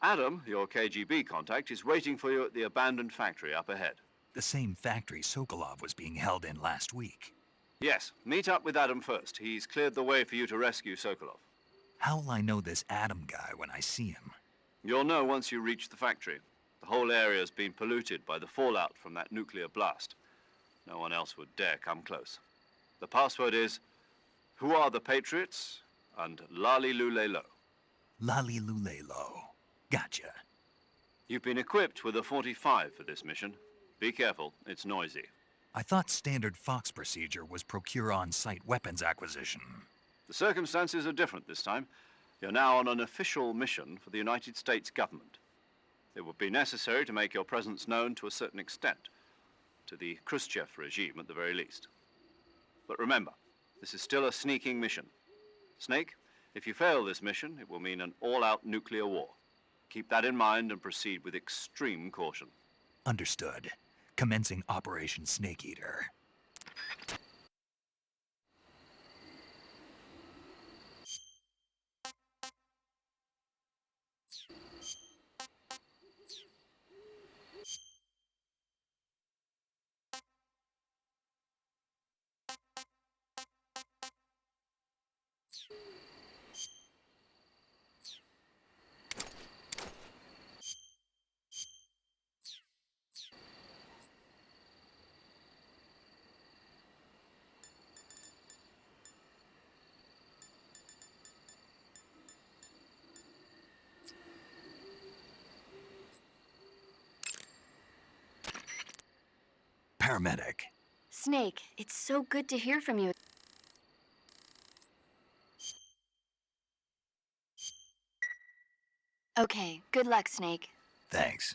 [SPEAKER 2] Adam, your KGB contact, is waiting for you at the abandoned factory up ahead.
[SPEAKER 1] The same factory Sokolov was being held in last week.
[SPEAKER 2] Yes, meet up with Adam first. He's cleared the way for you to rescue Sokolov.
[SPEAKER 1] How will I know this Adam guy when I see him?
[SPEAKER 2] You'll know once you reach the factory. The whole area's been polluted by the fallout from that nuclear blast. No one else would dare come close. The password is, "Who are the Patriots?" and Lali Lulelo.
[SPEAKER 1] Lali Lulelo. Gotcha.
[SPEAKER 2] You've been equipped with a 45 for this mission. Be careful, it's noisy.
[SPEAKER 1] I thought standard Fox procedure was procure on-site weapons acquisition.
[SPEAKER 2] The circumstances are different this time. You're now on an official mission for the United States government. It would be necessary to make your presence known to a certain extent, to the Khrushchev regime at the very least. But remember, this is still a sneaking mission. Snake, if you fail this mission, it will mean an all-out nuclear war. Keep that in mind and proceed with extreme caution.
[SPEAKER 1] Understood. Commencing Operation Snake Eater. paramedic.
[SPEAKER 5] Snake, it's so good to hear from you. Okay, good luck, Snake.
[SPEAKER 1] Thanks.